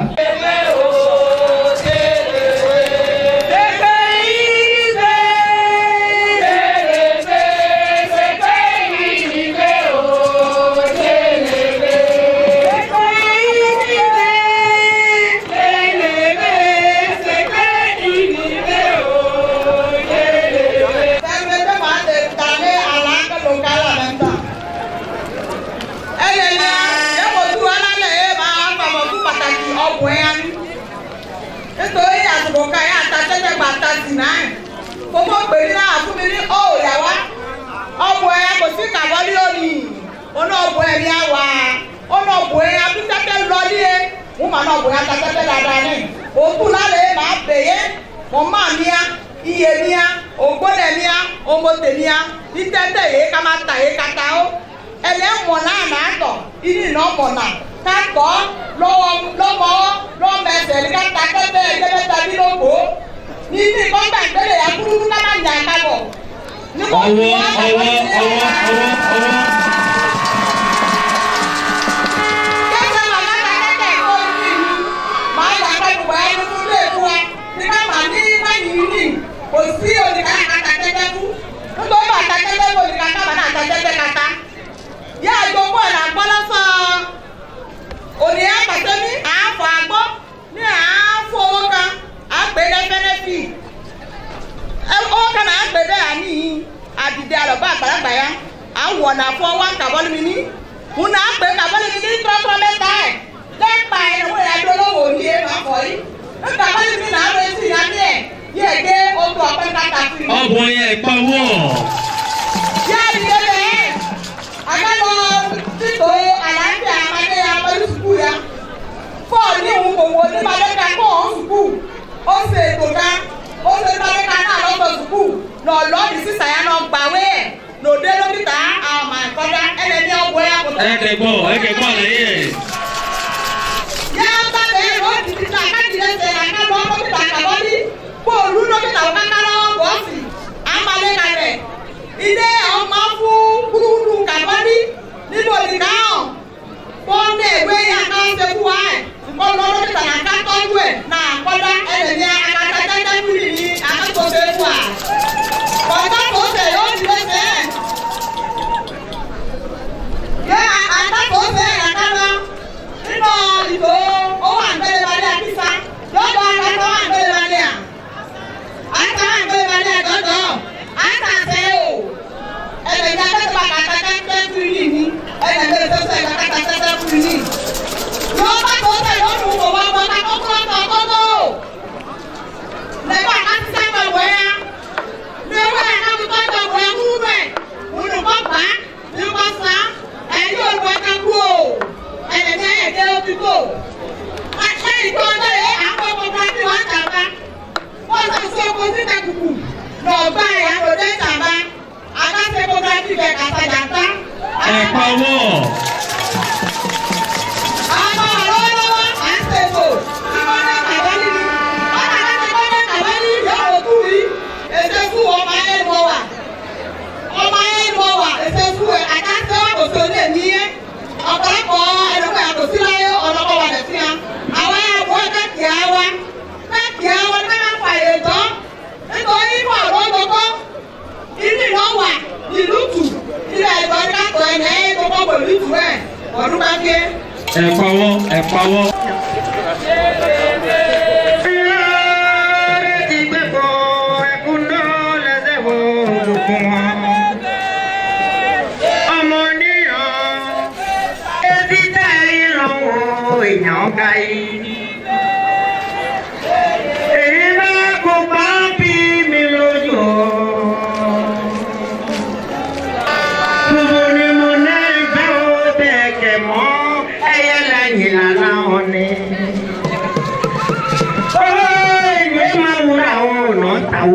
Amor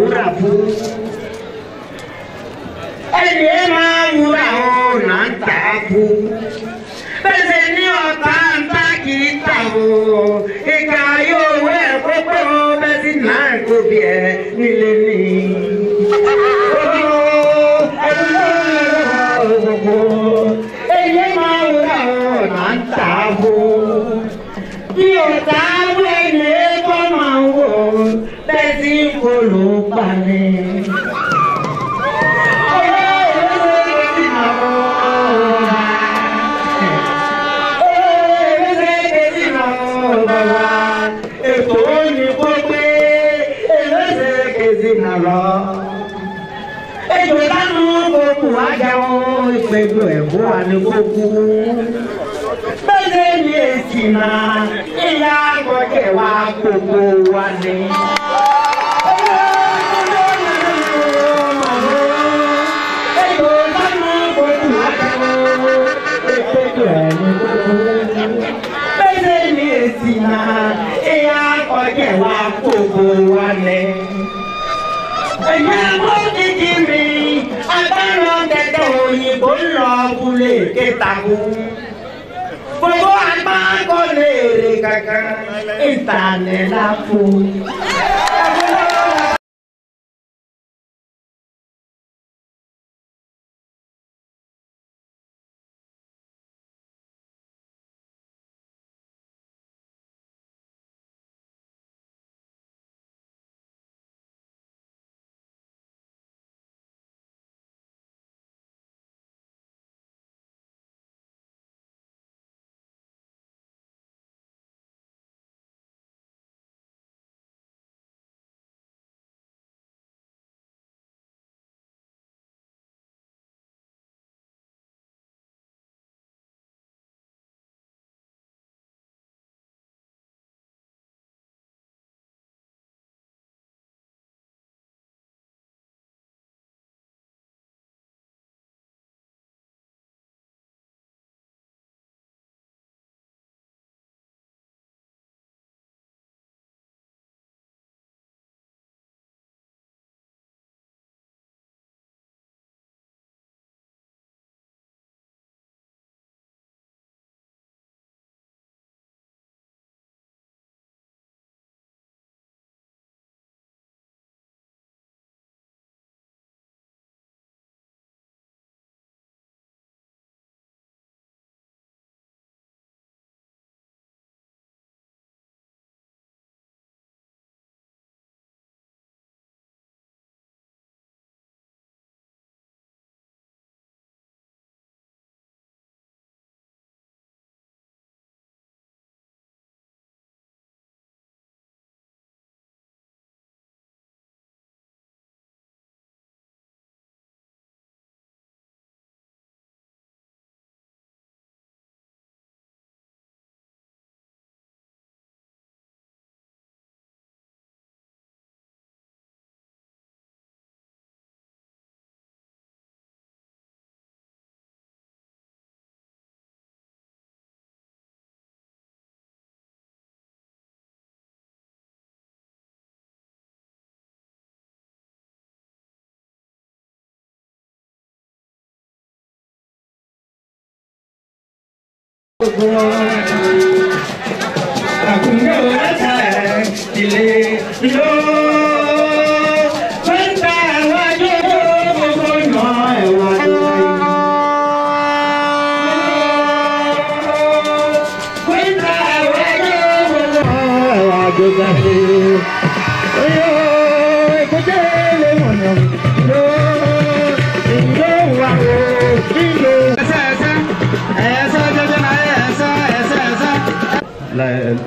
wúrà fún. Ẹni ẹ máa wúrà ó là ń tà á fún. Bẹ́sẹ̀ ní ọ̀tá ń bá kì í tà ó. Ìka yóò wẹ̀ kókó bẹ́sì náà kò bí ẹ nílé ní. Ẹni máa wúrà ó là ń tà á fún. Bí ọ̀tá wẹ̀ ní ẹ̀kọ́ máa ń wò bẹ́sì kò ló pa ní. Ètò lánàá gbogbo àjẹun ìpéjọ ẹ̀bùn wà ní gbogbo. Bẹ́ẹ̀ ni èsì náà ìyá àgọ́jẹ̀ wa gbogbo wa ní. Ètò lánàá gbogbo àjẹun ìpéjọ ẹ̀bùn gbogbo. Bẹ́ẹ̀ ni èsì náà ìyá àgọ́jẹ̀ wa gbogbo wa ní. Ẹ̀yà mọ́ kíkì mi, agbára kẹ̀kẹ́ òyìnbó ń lọ abúlé kétaku. Gbogbo àgbáńkọ́ lè rè kankan, ìtànẹ̀ la fún.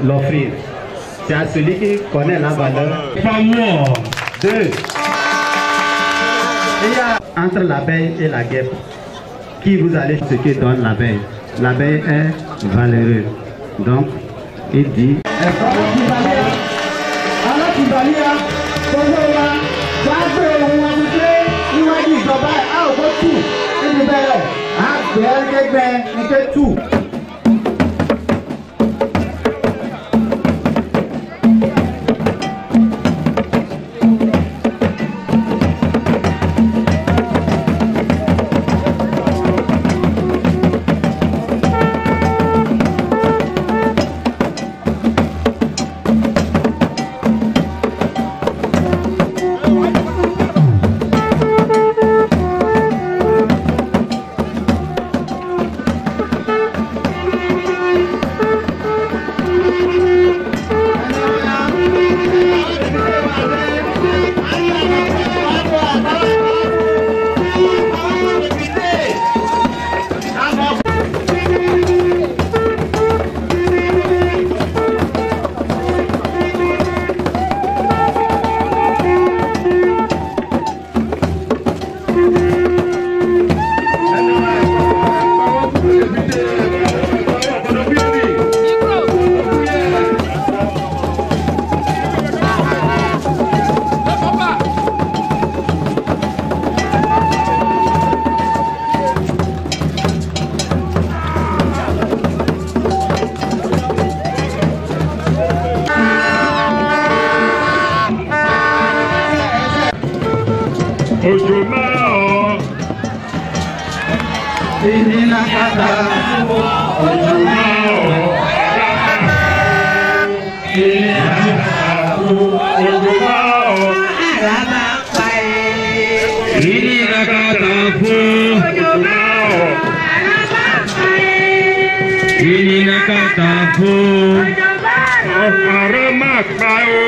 L'offrir. C'est à celui qui connaît la valeur. Pas moi. Deux. Il y a entre l'abeille et la guêpe. Qui vous allez ce que donne l'abeille? L'abeille est valeureux. Donc, il dit. Tout. Ojomao. Ininakata. Ojomao. Ininakata. Ojomao. Ininakata. Ojomao. Ininakata. Aramakao.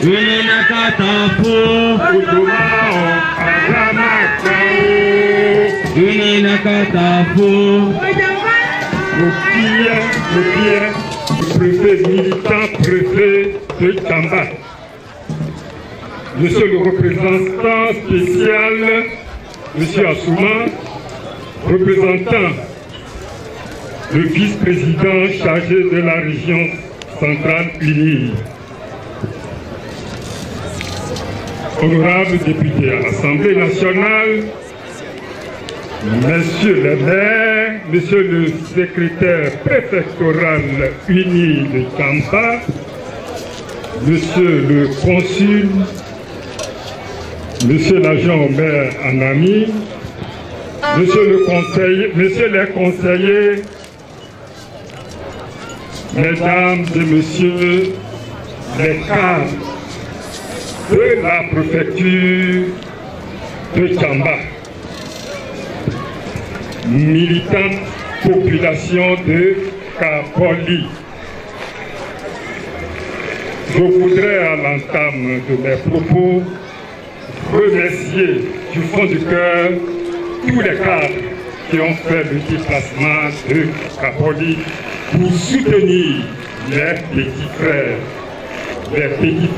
Ininakatapo. Ojomao. Aramakao. Ininakatapo. Le préfet militant, préfet de Tamba. Monsieur le représentant spécial, Monsieur Assouma, représentant le vice-président chargé de la région centrale unie. Honorables députés à l'Assemblée nationale, Messieurs les maires, Monsieur le secrétaire préfectoral uni de Tamba, Monsieur le consul, Monsieur l'agent au maire en ami, Monsieur le conseiller, Messieurs les conseillers, Mesdames et Messieurs les cadres de la préfecture de Tamba, militante population de Kapoli. Je voudrais à l'entame de mes propos remercier du fond du cœur tous les cadres qui ont fait le déplacement de Kapoli pour soutenir les petits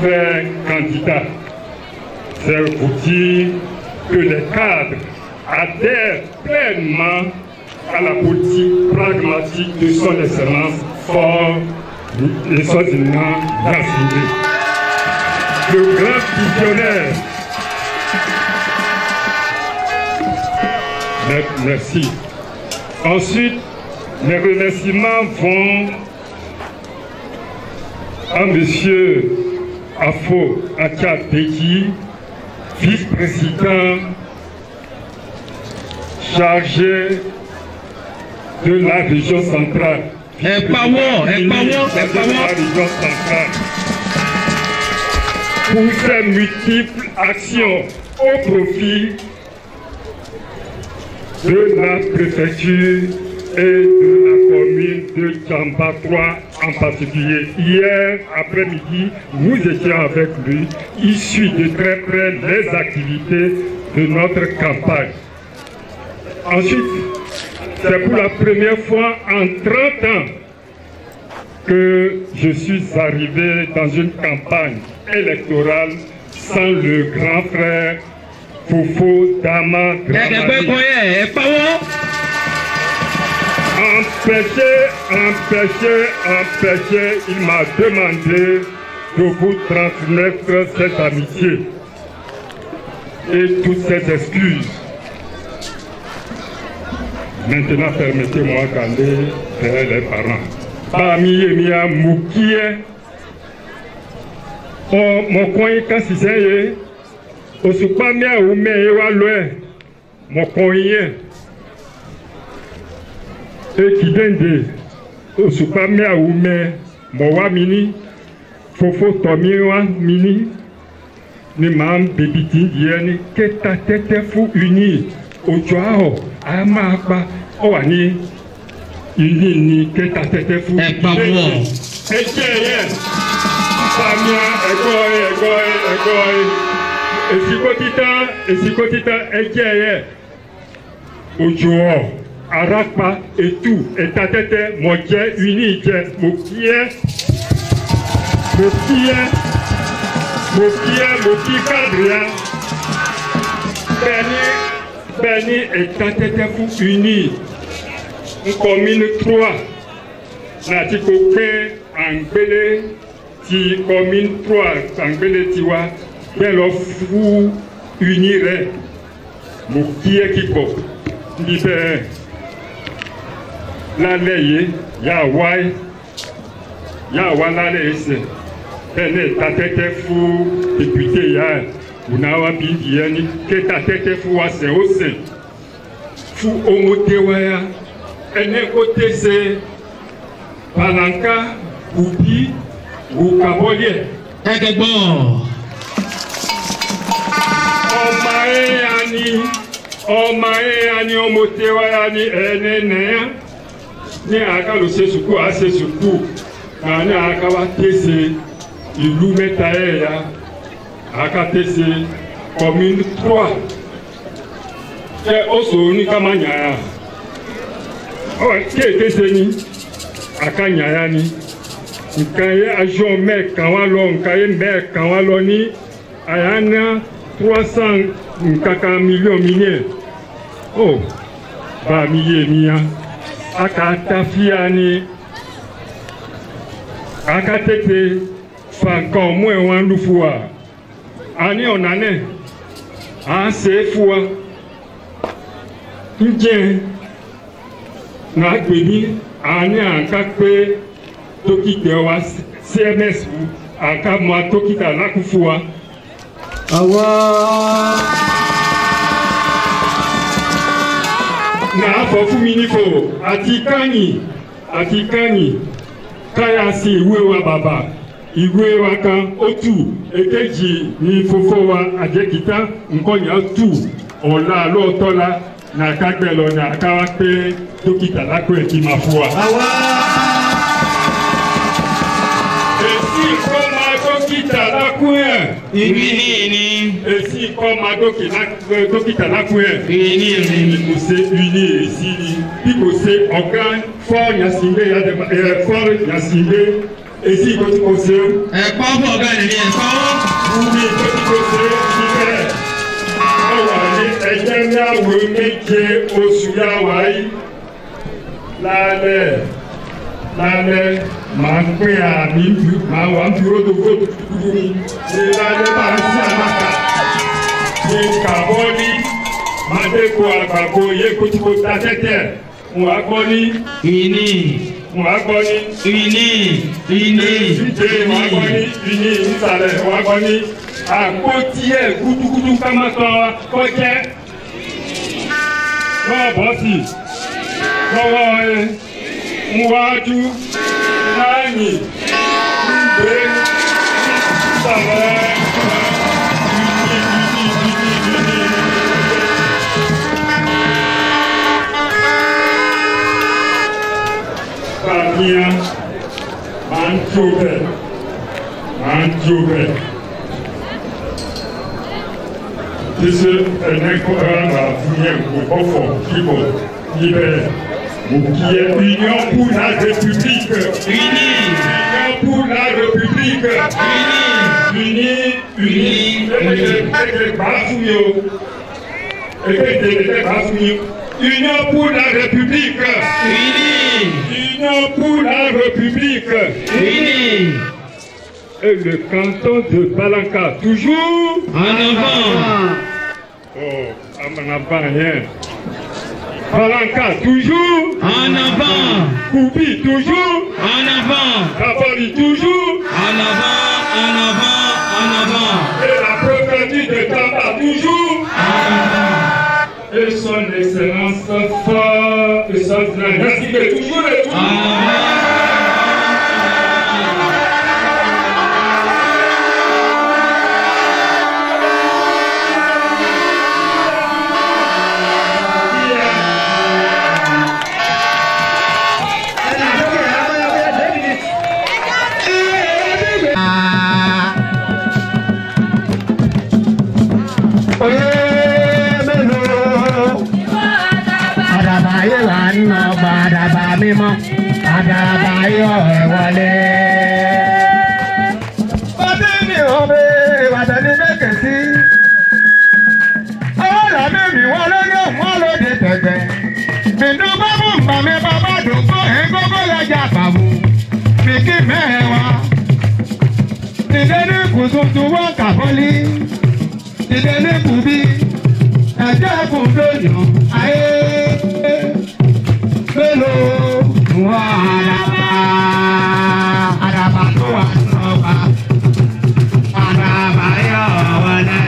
frères candidats. C'est vous dire que les cadres adhèrent pleinement à la politique pragmatique de son excellence fort et soigneusement rassuré. Le grand visionnaire. Merci. Ensuite, les remerciements vont à Monsieur Afo Akateki, vice-président chargé de la région centrale. La région centrale. Pour ses multiples actions au profit de la préfecture et de la commune de Tamba 3 en particulier. Hier après-midi, nous étions avec lui, il suit de très près les activités de notre campagne. Ensuite, c'est pour la première fois en 30 ans que je suis arrivé dans une campagne électorale sans le grand frère Fofo Dama Dramani. Empêché, il m'a demandé de vous transmettre cette amitié et toutes ces excuses. Maintenant, permettez-moi d'aller vers les parents. Parmi Emia Moukie, mon coin est cassé, au soupamia ou mewa loin, mon coin et qui donne au soupamia ou me, mon mini, Fofo Tomiwa mini, ni mam bébiti dieni, que ta tête fou unie, au joao, à ma pa, au ani. Ini que ta tête fou. Et pas moi. Et tiens, Samia, et si quotita, et tiens, au joao, Arakpa et tout, et ta tête, mon tiens, uni, mon petit cadre, Béni et ta tête fou unis. Commune 3, Nati Koké, Angbele, ti commune 3, Angbele Tiwa, Belo Fou unirait, Moukie Kiko, Libé, la Leye, Yawai, la Leye, Béni, ta tête fou, député, unawa bibi yani keta tete fuwa se ose fu omotewaya ene kote se palanka ubi ukabolie Ekegbon Omae omotewaya ni enene ni aka lo se suku ase suku na ni aka wa tese ìlú mẹ́ta ya aka tese commune 3 ke oso ni kama nyaya ke tese ni aka nyaya ni nkan ye ajon me kan wa lo nkan ye me kan wa lo ni ayana 300 nkaka million oh ba mi ye mi ya aka tafia ni aka tete fankan mo wan lufuwa ani onane a se fuwa nje na gbemi ani anka pe tokite wa CMS anka mo tokita lakufuwa awa na afọ fún mi nífò àti kánì káyà sí ìwé wa bàbá ìwé wa kan ó tù èkejì ní fòfó wa àjẹkìtá nǹkan yà tù ọ̀la lóòótọ́la nà kágbẹ́ lọ nà káwá pé dókítà lákò ẹ̀ kí máa fún wa. èsì kọ́ máa dókítà lákò ẹ̀. ìní. èsì kọ́ máa dókítà lákò ẹ̀. ìní. kò ṣe ìní èsì ni bí kò ṣe ọ̀gá fọ́ Yàsìndé èsì kò tí kò ṣe. ẹ̀kọ́ fún ọ̀gá rẹ̀ ní ẹ̀kọ́. Wúmi kò tí kò ṣe síbẹ̀. Ó wà ní ẹgbẹ́ náwó méje oṣù yàwá yìí. Lálẹ́ máa ń pè àmì máa wà ń fi ródòdó dúdú ní lálẹ́ máa ń sí àmàkà. Ní kàbọ́ọ̀lì máa dé ko àgbàgbọ́ yé kó tí kò ta tẹ́tẹ́. Wọ́n á gbọ́ ní. ìní. Wọ́n á gbọ́ ní. ìní. Wọ́n á gbọ́ ní ìní ìsàlẹ̀. Wọ́n á gbọ́ ní àpótí ẹ̀ gúdúgúdú ká má tán wa kọ́ jẹ́. Lọ́wọ́ bọ́sì, lọ́wọ́ ẹ, ń wájú, láàyè, ń gbé, ìsàlẹ̀. Pàmìyàn máa ń jó bẹ́ẹ̀. Tese ẹnẹkọ ẹnà fúnyẹ kọfọ kíbọ níbẹ̀ òkìyẹ Union pour la République. Union pour la République. Ẹgbẹ́ gbà fún mi o. Ẹgbẹ́ gbà fún mi o. Union pour la République. Union pour la République. Et le canton de Palanca, toujours en avant. Oh, en avant, rien. Palanca, toujours en avant. Koubi, toujours en avant. Kabali, toujours en avant, en avant, en avant. Et la prophétie de Tamba, toujours en avant. Et son excellence fort, et son merci de toujours et toujours. En avant. Mímọ́ àdàbà yọ ẹ̀ wọlé. Bọ́dé mi ò bẹ Ìbàdàn ní bẹ́kẹ̀ sí. Ọwọ́ làmì mi wọlé yóò mọ́ lóde tẹ̀gbẹ́. Bìndú bá mú mbàmí bàbá dùnkú ẹ̀ gógó lọ́jà bàbú. Mi kí mẹ́ẹ̀ wá. Dìde ní kùtùtù wọ́n kàbọ́lí. Dìde ní kùbí. Ẹ̀jẹ̀ kùn lóyún ayé. Hello, Araba, tó wà lọ́ba, Araba yọ̀ wọlé.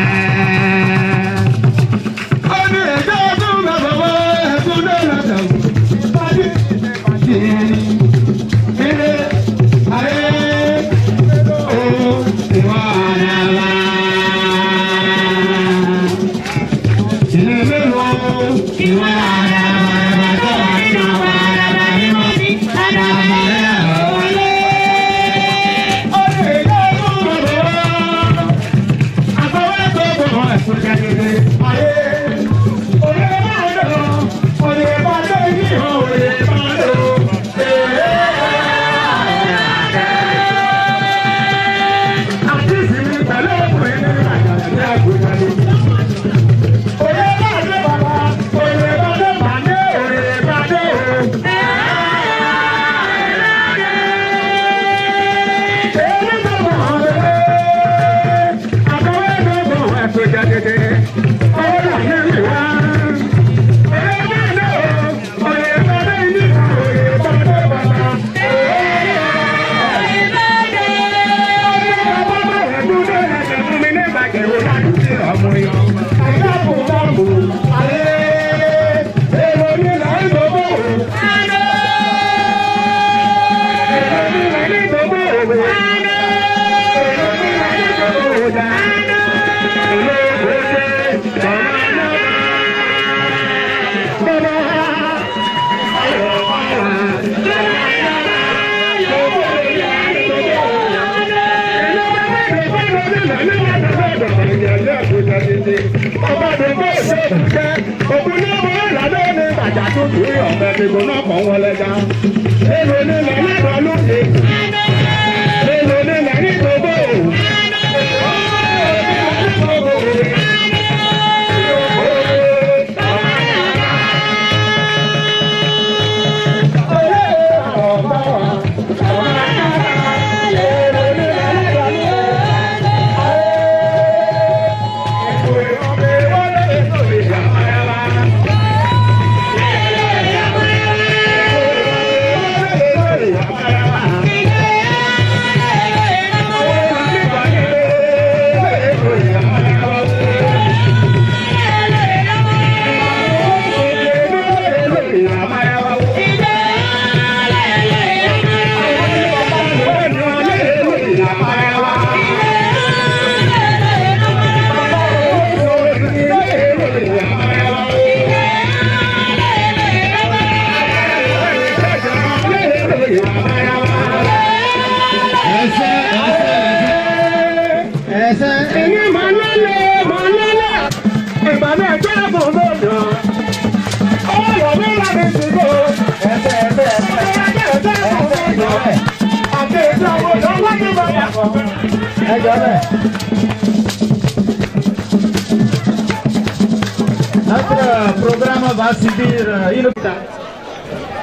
Notre programme va subir une...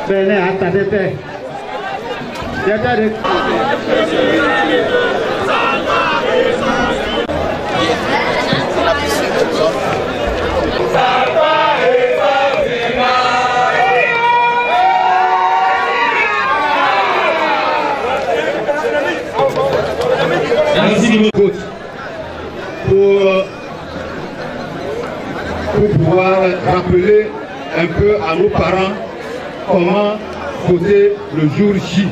Venez, attendez. Merci beaucoup pour pouvoir rappeler un peu à nos parents comment voter le jour J.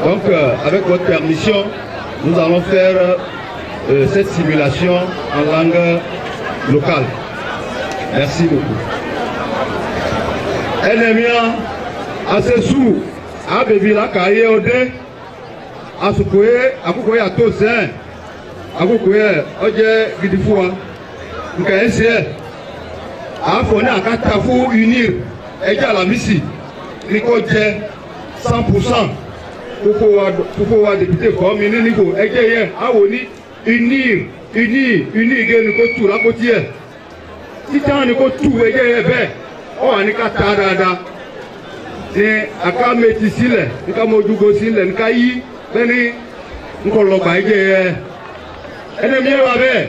Donc, avec votre permission, nous allons faire cette simulation en langue locale. Merci beaucoup. Enemia, Asesu, Abevila Kayeode, Asukoye, Akukoye Atosen, Akukoye, Oje Gidifua, Nkaese, Afone Akatafu unir, Eja la Missi, Nikoje 100%. Pourquoi député comme il Nico, Eje, Awoni, unir, Niko tout la côtière. Titan Niko tout, Eje, oh, Anika Tadada. Ne aka meti sile nka mojugo sile nka yi beni nkolo ba ije ene mi wa be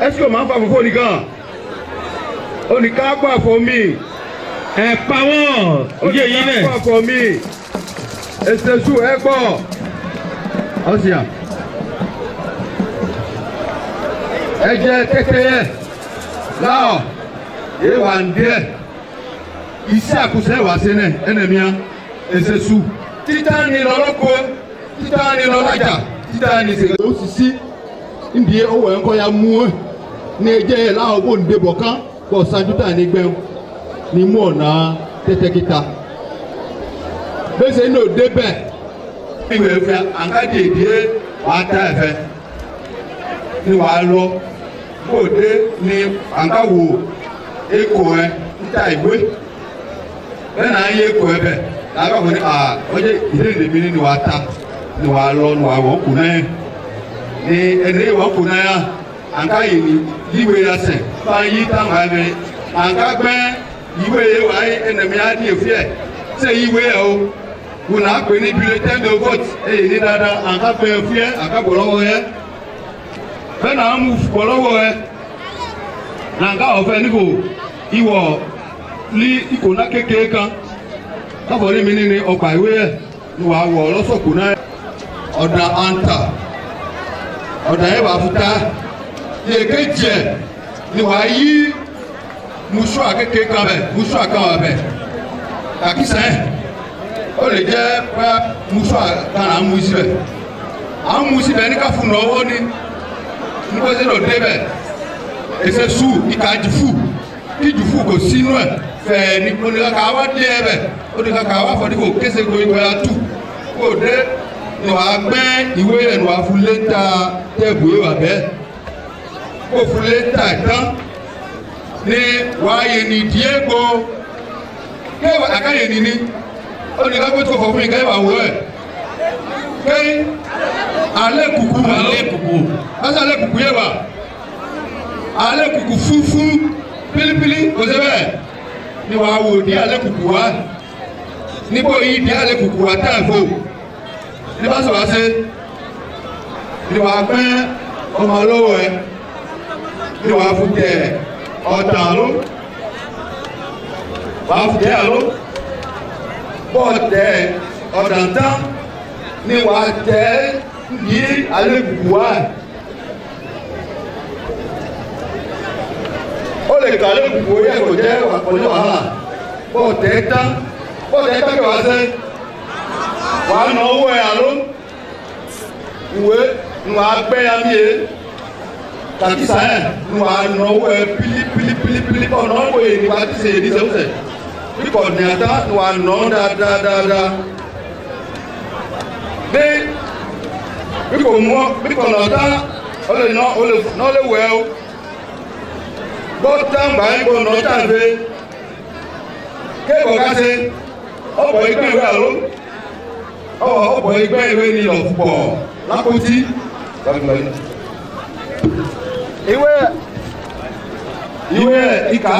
est-ce que ma fa fo ni kan o ni ka gba for mi e pa won oje yi ne gba for mi esesu e gbo osia eje teteye lao e wa nde ici à Koussin Wassene, ennemi, et c'est sous. Titani Loloko, Titani Lolaja, Titani c'est aussi ici, Indie ou un koya mou, Neje là au bon débocan, kò sanjuta ní gbẹ́n ní mú ọ̀nà tẹ́tẹ́ kíta bẹ́sẹ̀ ní òde bẹ́ẹ̀ ìwé fẹ́ àǹkájì èdè wàá tá ẹ̀fẹ́ ní wàá lọ bóde ní àǹkáwò èkó ẹ̀ níta ìwé bẹ́ẹ̀ náà yé èkó ẹ̀ bẹ́ẹ̀ làbàkọ̀ ní ọjọ́ ìdílé mi ní wàá ta ní wàá lọ ní wàá wọ́n kù náà ní ẹni wọ́n kù náà àǹkáyè ní ìwé ẹsẹ̀ máa yí táwọn ẹ̀mẹ́ àǹkágbẹ́ ìwé wàá ẹnẹ̀mí á ní èfúyẹ̀ ṣé ìwé ẹ̀ o wọ́n náà pè ní bulletin de vote èyí ní dáadáa àǹkágbẹ́ èfúyẹ̀ àǹkágbọ̀ lọ́wọ́ yẹ bẹ́ẹ̀ náà mú bọ̀ lọ́wọ́ yẹ nàǹká ọ̀fẹ́ níbo ìwọ̀ ní ìkòná kékeré kan káfọ̀ ní mi ní ọgbà ìwé yẹ ni wàá wọ̀ lọ́sọ̀kù náà ọ̀dà àǹtà ọ̀dà yẹn wàá fúta yèkéjì ẹ̀ ni wàá yí musu akeke kan bẹ musu akan wa bẹ kakisẹ o le jẹ pẹ musu akan la musi bẹ an musi bẹ ni ka funu ọwọ ni nukọsi lọ de bẹ ese su ika jufu ki jufu ko sinu ẹ fẹ ni o ni ka wa de bẹ o ni ka wa fọ ni ko kese ko ikọ ya tu ko de ni wa gbẹ ìwé yẹ ni wa fún lẹ́tà tẹ́ẹ̀bù yẹ wa bẹ ko fún lẹ́tà tán ní wáyé ní diego kéwà àkáyé nìní ó ní kápẹ́ tó fọ fún mi kéwà wọ ẹ̀ ké alẹ́ kùkù bàtà alẹ́ kùkù yẹ wà alẹ́ kùkù fúfú pílípílí kò sẹ́bẹ̀ ní wàá wò ní alẹ́ kùkù wa níbo yìí ní alẹ́ kùkù wa tá a fò ní bá sọ̀rọ̀ ṣe ní wàá pẹ́ ọmọ lọ́wọ́ ẹ ní wàá fún tẹ̀ ọ̀dàlú wàá fún tẹ̀ àlú bọ́ọ̀tẹ̀ ọ̀dàntán ní wàá tẹ̀ yí alẹ́ kùkù wa. ó lè kà alẹ́ kùkù yẹ kò jẹ́ ọ̀jọ́ wàhálà bọ́ọ̀tẹ̀ tán kí wàá sẹ́ wàá nà owó ẹ̀ àlú ìwé ní wàá gbẹ́ ya mí yé kàkí sáyẹn ní wàá nà owó ẹ̀ pílípílípílí ọ̀nà owó yẹ ní wàá ti sè é ní sẹ́wọ́sẹ̀ bí kò ní ata ní wàá nà ọ́ dáadáa bí kò mú bí kò nà ọ́ta ó lè nà ó lè wẹ̀ ọ́ bọ́tà gbà yín kò nà ọ́ta fẹ́ kéèkó ká ṣe ọ̀pọ̀ ìgbẹ́ ìwé àlọ́ ọ̀pọ̀ ìgbẹ́ ìwé ni ọ̀pọ̀ lápótí ìwé ìka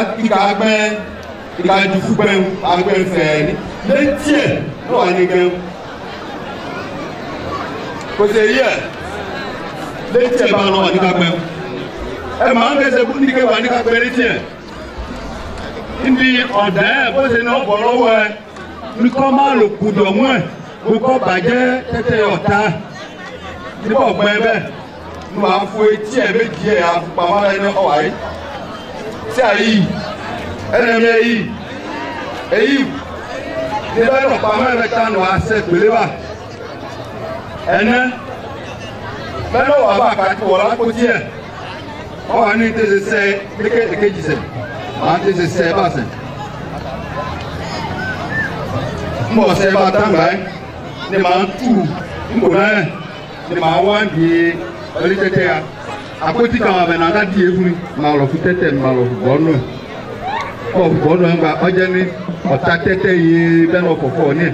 gbẹ́ ìka jufu gbẹ́ agbẹ́ fẹ́ ní létí ẹ̀ ló wà ní gbẹ́ kò sí èyí ẹ̀ létí ẹ̀ bá wọn wà ní ká gbẹ́ ẹ̀ máa ń kẹsẹ̀ kú ní kéwà ní ká gbẹ́ létí ẹ̀ níbi ọ̀dà ẹ̀ bó ṣe ní ọ̀pọ̀ lọ́wọ́ ẹ̀ ní kọ́ máa lò kùdọ̀ mú ẹ̀ kó kọ́ bàjẹ́ tẹ́tẹ́ ọ̀tá nípa ọ̀gbẹ́ bẹ́ẹ̀ ní wàá fún etí ẹ̀ méjì ẹ̀ àfipamọ́ ẹni ọ̀wá yìí tí a yìí ẹni ẹ̀mí èyí ní bẹ́ẹ̀ ní ọ̀pamọ́ ẹ̀ mẹ́ta ní wàá sẹ́ pèlè wà ẹ̀nẹ́ bẹ́ẹ̀ ní wàá bá àkàtì wọ̀ lápótí ẹ̀ wọ́n wà ní tẹ̀sẹ̀ sẹ́ èkejì sẹ̀ wàá tẹ̀sẹ̀ sẹ́ bá sẹ̀ ń bọ̀ sẹ́ bá tàǹgbà ẹ̀ ní màá tù ń bò náà ní màá wá di ọlí tẹ́tẹ́ ya àpótí kan wà bẹ̀rẹ̀ náà di ewu ni màá lọ fún tẹ́tẹ́ màá lọ fún bọ́ọ̀nù ẹ̀ kọ́ bọ́ọ̀nù ẹ̀ gba ọjẹ́ ní ọ̀tá tẹ́tẹ́ yìí bẹ́ẹ̀ náà fọ̀fọ̀ ní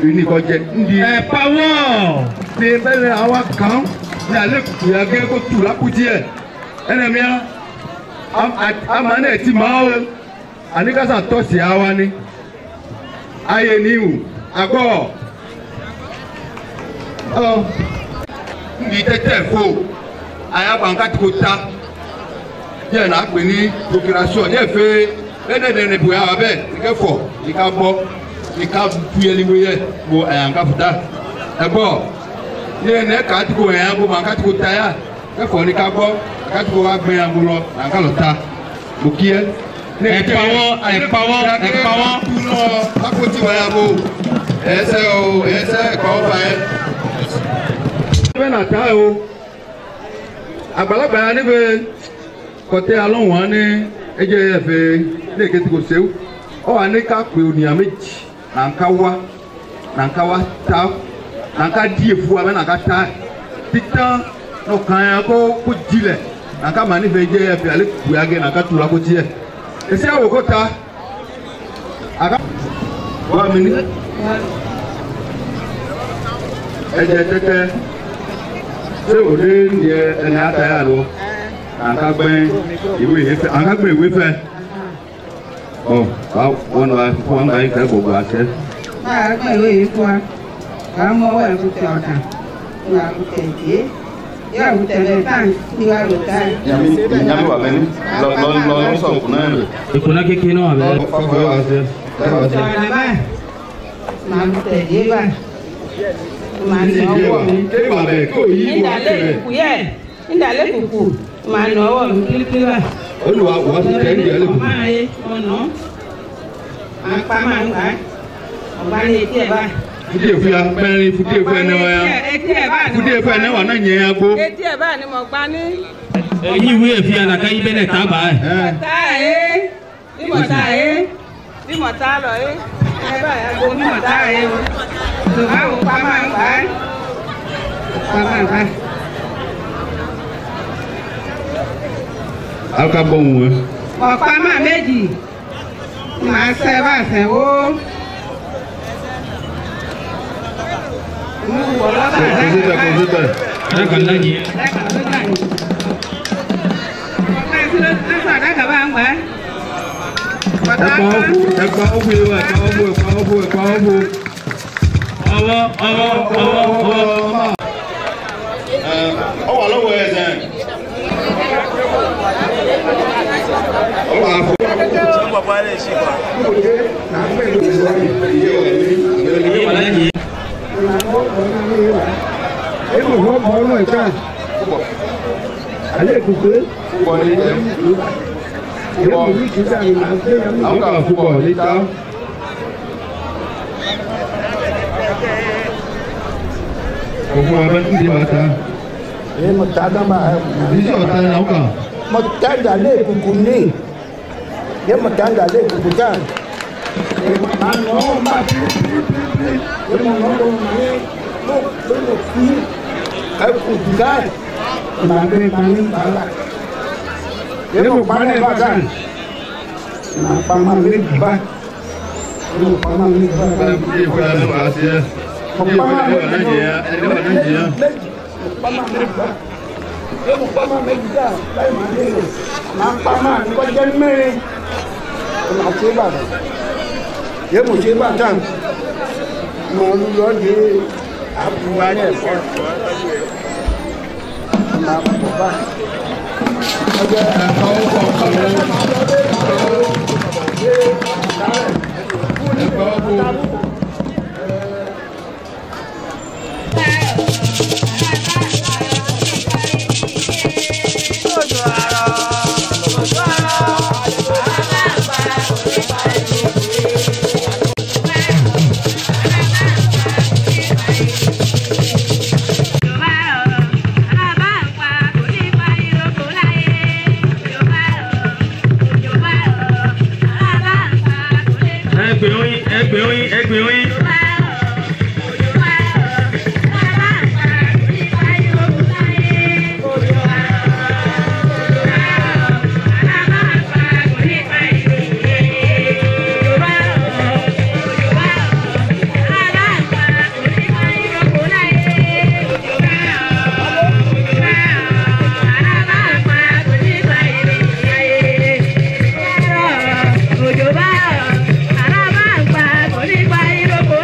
ìníkọ̀jẹ́ ndí. ẹ̀ pawọ́ ní bẹ́ẹ̀ àwa kàn ní alẹ́ kùyà gẹ́ kó tù lápótí ẹ̀ ẹnẹ̀míà àmà náà ti máa wọ àníkàsà tọ́sí àwa ni ayé níhù àgọ́ ní tẹ́tẹ́ fò ayabanka ti ko ta yẹ na pè ní procuration yẹ fẹ́ ẹnẹdẹnẹ bóyá wa bẹ ike fọ ika bọ ika tuyẹliwe yẹ bo ayanka futa ẹgbọ yẹ nẹ kati ko ẹyan bo banka ti ko ta ya ẹfọ ni ka bọ kati ko wa gbẹ yan bo lọ yanka lọ ta mo kí yẹ. ẹ̀pawọ́ túnọ̀ akoti wa ya bo ẹsẹ̀ o ẹsẹ̀ ẹ̀kọ́ ọba yẹ. bẹ́ẹ̀ nà ta o àgbàlagbà yà níbi kọtẹ alọ wọn ní eje fe ne ke ko seu o ani ka pe onia meji na nka wa ta na nka die fu ame na ka ta titan no kan ko dile na ka mani fe je fe ale ku age na ka tura ko tie esi awo ko ta aka wa mini eje tete se o de ni eni ata ya lo aka gbe ìwé fe aka gbe ìwé fe oh wa won wa fún ga yin ka gbogbo ase ma gbe ìwé fún wa ka mo wa ku te ota na ku te je ya ku te le tan ni wa lo ta nyami wa beni lo so kuna ikuna keke no abe fa fa wa ase ma ku te je ba ma ni owo ke ba be ko yi wa ke indale kuku ma no owo mi kili ba Olúwa wa ti te ni ale ku ma ye ono ma pa ma ngba ọba ni eti e ba fudi efu ya mẹ́rin fudi efu ene wa ya fudi efu ene wa na nye ya go eti e ba ni mo gba ni eyi we efi ana ka yi bene ta ba bí mo ta lọ ẹ bá yà go bí mo ta ẹ o tó bá wò pa ma ngba pa ma ngba aka bo won ọ̀pá máa méjì máa ṣe bá ṣẹ̀wó. Ọwọ́ lọ́wọ́ ẹ̀ sẹ́n. Ojo ba, araba pa, kò ní pa iroko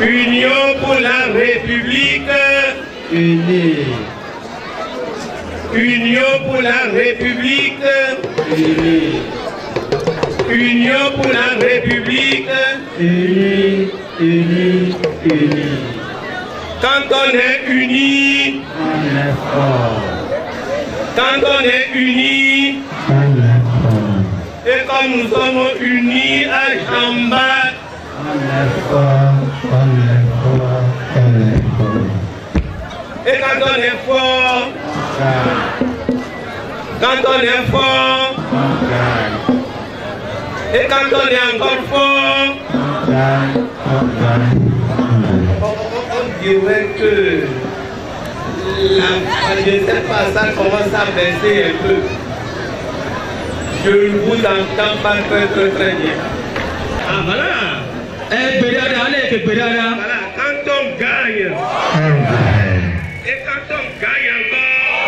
Union pour la République. Unis. Union pour la République. Unis. Union pour la République. Unis, unis, unis. Quand on est unis, On est fort. quand on est unis, On est fort. et comme nous sommes unis à Jamba, On est fort. On est fort. On est fort. et quand on est fort, quand on est fort, et quand on est encore fort, on dirait que je ne sais pas, ça commence à baisser un peu. Je ne vous entends pas très bien. Ah voilà. Voilà, quand on gagne, et quand on gagne encore,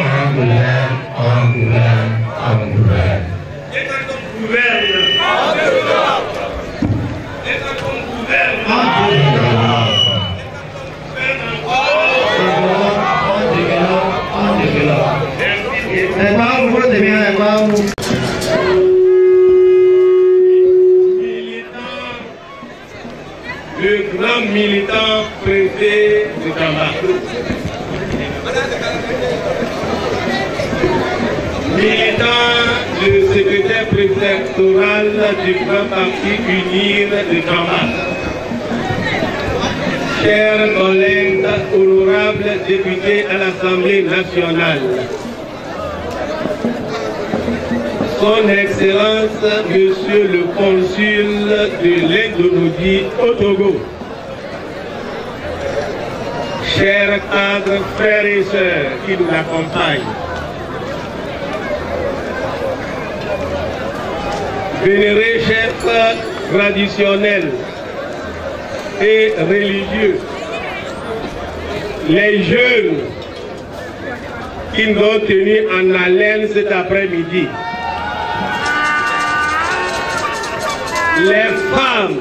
et quand on gouverne, et quand on gouverne, le grand militant préfet de Jamba. Militant, le secrétaire préfectoral du grand parti UNIR de Jamba. Chers collègues, honorables députés à l'Assemblée nationale, Son Excellence, Monsieur le Consul de l'Indonésie au Togo, chers cadres, frères et sœurs qui nous accompagnent, vénérés chefs traditionnels et religieux, les jeunes qui nous ont tenus en haleine cet après-midi, les femmes,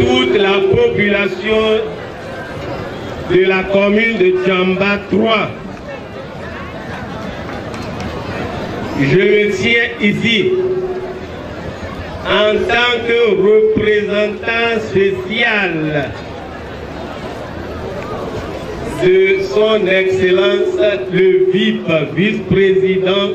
toute la population de la commune de Jamba 3. Je me tiens ici en tant que représentant spécial de son Excellence le VIP, vice-président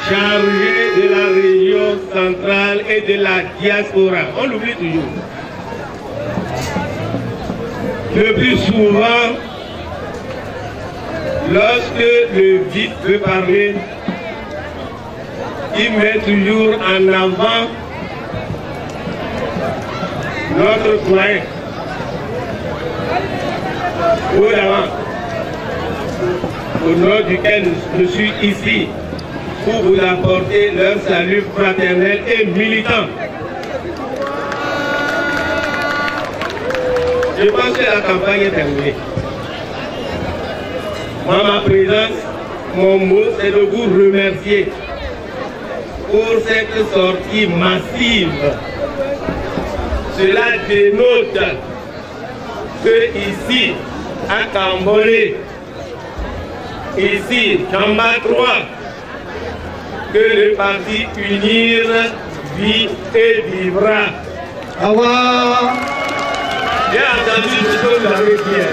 chargé de la région centrale et de la diaspora. On l'oublie toujours. Le plus souvent, lorsque le VIP veut parler, il met toujours en avant notre point. Au d'avant, au nom duquel je suis ici, pour vous apporter leur salut fraternel et militant. Je pense que la campagne est terminée. Moi, ma présence, mon mot, c'est de vous remercier pour cette sortie massive. Cela dénote que ici, à Cambodge, ici, Jamba 3, que le parti UNIR vit et vivra. J'ai entendu ce que vous avez dit.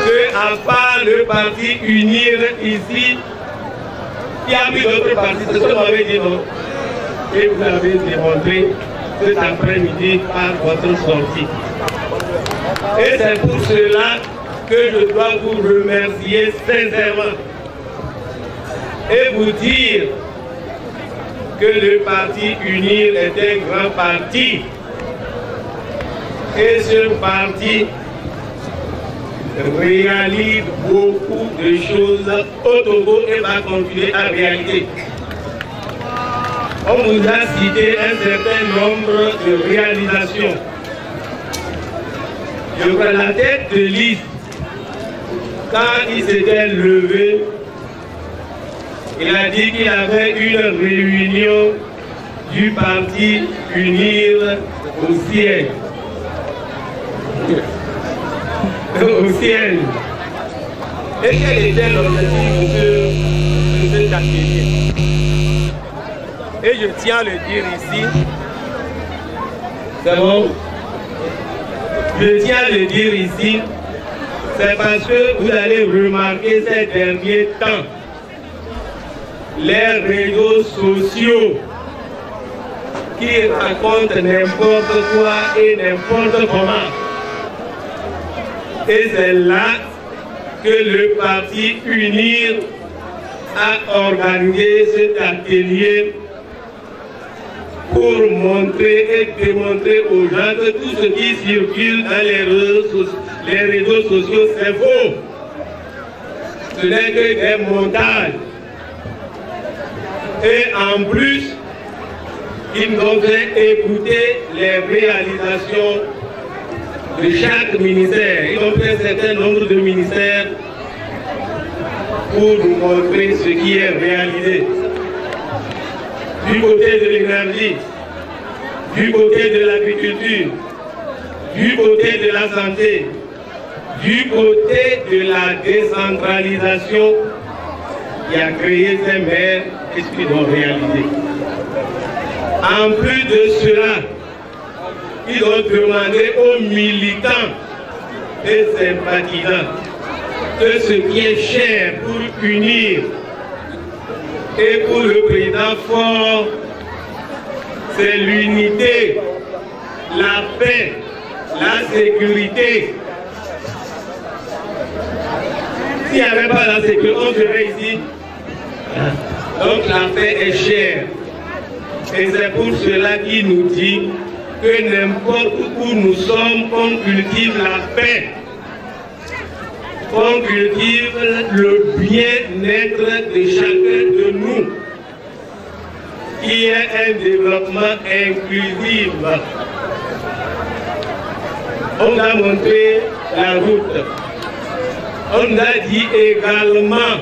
Que à part le parti UNIR ici, il y a plus d'autres partis. C'est ce que vous m'avez dit, non? Et vous l'avez démontré cet après-midi par votre sortie. Et c'est pour cela que je dois vous remercier sincèrement et vous dire que le parti UNIR est un grand parti et ce parti réalise beaucoup de choses au Togo et va continuer à réaliser. On vous a cité un certain nombre de réalisations. Je vois la tête de liste, quand il s'était levé, Il a dit qu'il avait une réunion du parti Unir au ciel. Au ciel. Et quel était l'objectif de cet atelier? Et je tiens à le dire ici. C'est bon? Je tiens à le dire ici. C'est parce que vous allez remarquer ces derniers temps, les réseaux sociaux qui racontent n'importe quoi et n'importe comment. Et c'est là que le parti Unir a organisé cet atelier pour montrer et démontrer aux gens que tout ce qui circule dans les réseaux sociaux, c'est faux. Ce n'est que des montages. Et en plus, ils nous ont fait écouter les réalisations de chaque ministère. Ils ont fait un certain nombre de ministères pour nous montrer ce qui est réalisé. Du côté de l'énergie, du côté de l'agriculture, du côté de la santé, du côté de la décentralisation qui a créé ces maires et ce qu'ils ont réalisé. En plus de cela, ils ont demandé aux militants et sympathisants que ce qui est cher pour unir et pour le président fort, c'est l'unité, la paix, la sécurité. S'il n'y avait pas la sécurité, on serait ici. Donc la paix est chère. Et c'est pour cela qu'il nous dit que n'importe où nous sommes, on cultive la paix. On cultive le bien-être de chacun de nous, qui est un développement inclusif. On a montré la route. On a dit également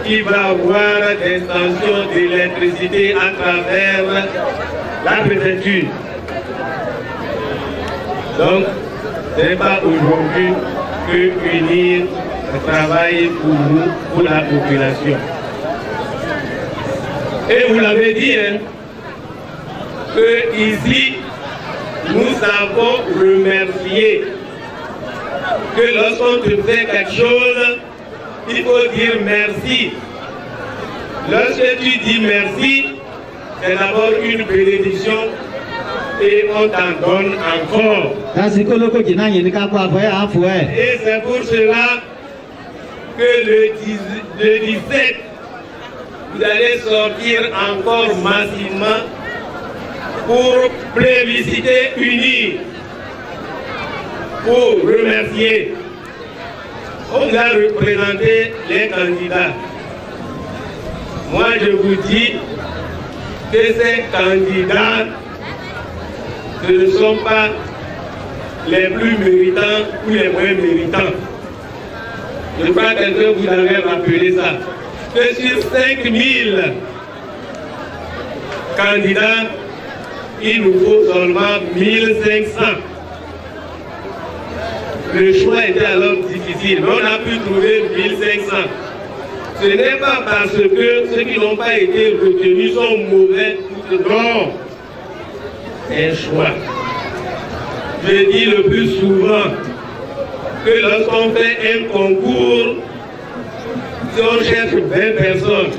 qu'il va y avoir des stations d'électricité à travers la préfecture. Donc, ce n'est pas aujourd'hui que Unir travaille pour nous, pour la population. Et vous l'avez dit, hein, que ici, nous avons remercié que lorsqu'on te fait quelque chose, il faut dire merci. Lorsque tu dis merci, c'est d'abord une bénédiction et on t'en donne encore. Et c'est pour cela que le 17, vous allez sortir encore massivement pour plébisciter Unir, pour remercier. On a représenté les candidats. Moi, je vous dis que ces candidats ne sont pas les plus méritants ou les moins méritants. Je crois que vous avez rappelé ça. Que sur 5000 candidats, il nous faut seulement 1500. Le choix était alors difficile, mais on a pu trouver 1500. Ce n'est pas parce que ceux qui n'ont pas été retenus sont mauvais. Non, c'est un choix. Je dis le plus souvent que lorsqu'on fait un concours, si on cherche 20 personnes,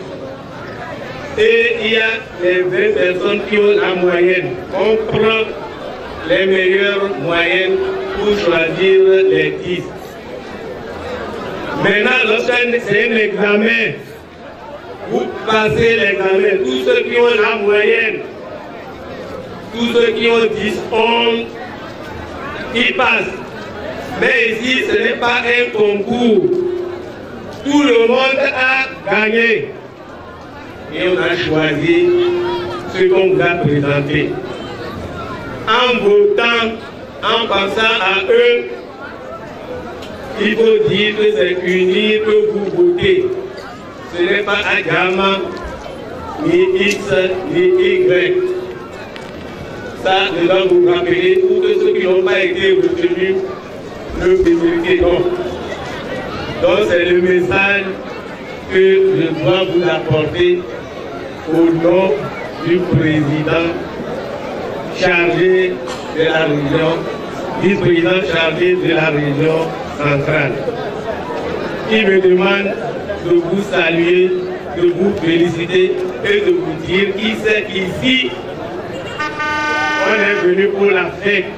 et il y a les 20 personnes qui ont la moyenne, on prend les meilleures moyennes pour choisir les 10. Maintenant, lorsque c'est un examen, vous passez l'examen, tous ceux qui ont la moyenne, tous ceux qui ont 10, 11, ils passent. Mais ici, ce n'est pas un concours. Tout le monde a gagné. Et on a choisi ce qu'on vous a présenté. En votant, en pensant à eux, il faut dire que c'est Unir que vous votez. Ce n'est pas un gamma, ni X, ni Y. Ça, je dois vous rappeler, pour tous ceux qui n'ont pas été retenus, le vérifier non. Donc c'est le message que je dois vous apporter au nom du président chargé de la région, vice-président chargé de la région centrale. Il me demande de vous saluer, de vous féliciter et de vous dire qu'il sait qu'ici, on est venu pour la fête,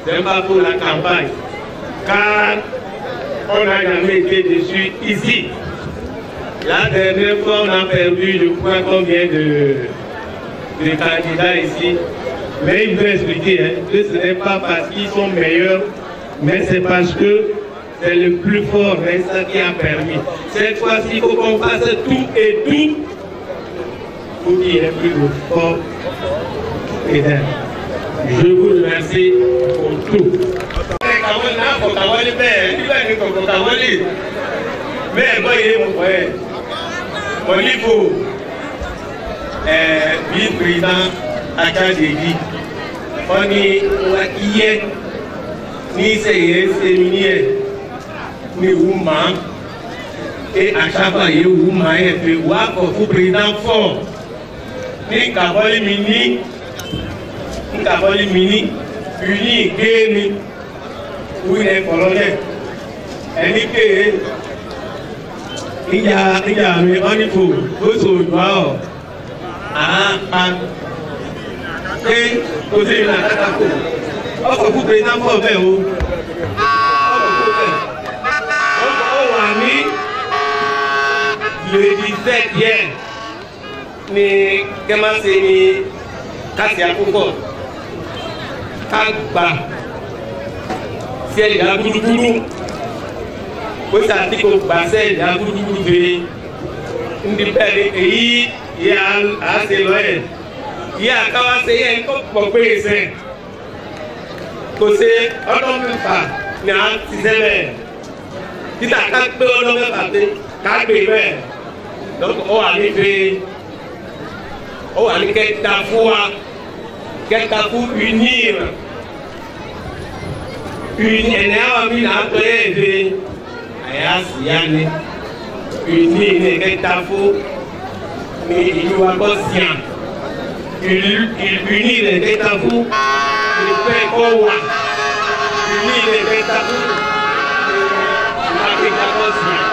ce n'est pas pour la campagne. Car on n'a jamais été déçus ici. La dernière fois, on a perdu, je crois, combien de candidats ici. Mais il veut expliquer que ce n'est pas parce qu'ils sont meilleurs, mais c'est parce que c'est le plus fort, mais ça qui a permis. Cette fois-ci, il faut qu'on fasse tout et tout pour qu'il y ait plus de fort et d'air. Je vous remercie pour tout. Mais voyez mon frère, mon niveau vice-président Akadégi, on est hier, ni séminaire, ni Ouma, et à chaque fois, il y a Ouma et puis Wako, vous président fort, ni Kaboli Mini, uni, Géni, où il est colonel. Et il y a un niveau, vous et posez une attaque. Vous président pour faire où? Le 17 hier, mais comment c'est Kassia Kouko? Kagba. C'est la Goudougou. Vous savez que c'est la Goudougou. Il y a assez loin. Il y a un peu de donc, on a arrivé, quelqu'un pour unir. Il unit les États-Unis, il fait quoi? Unit les États-Unis, il a fait 14 ans.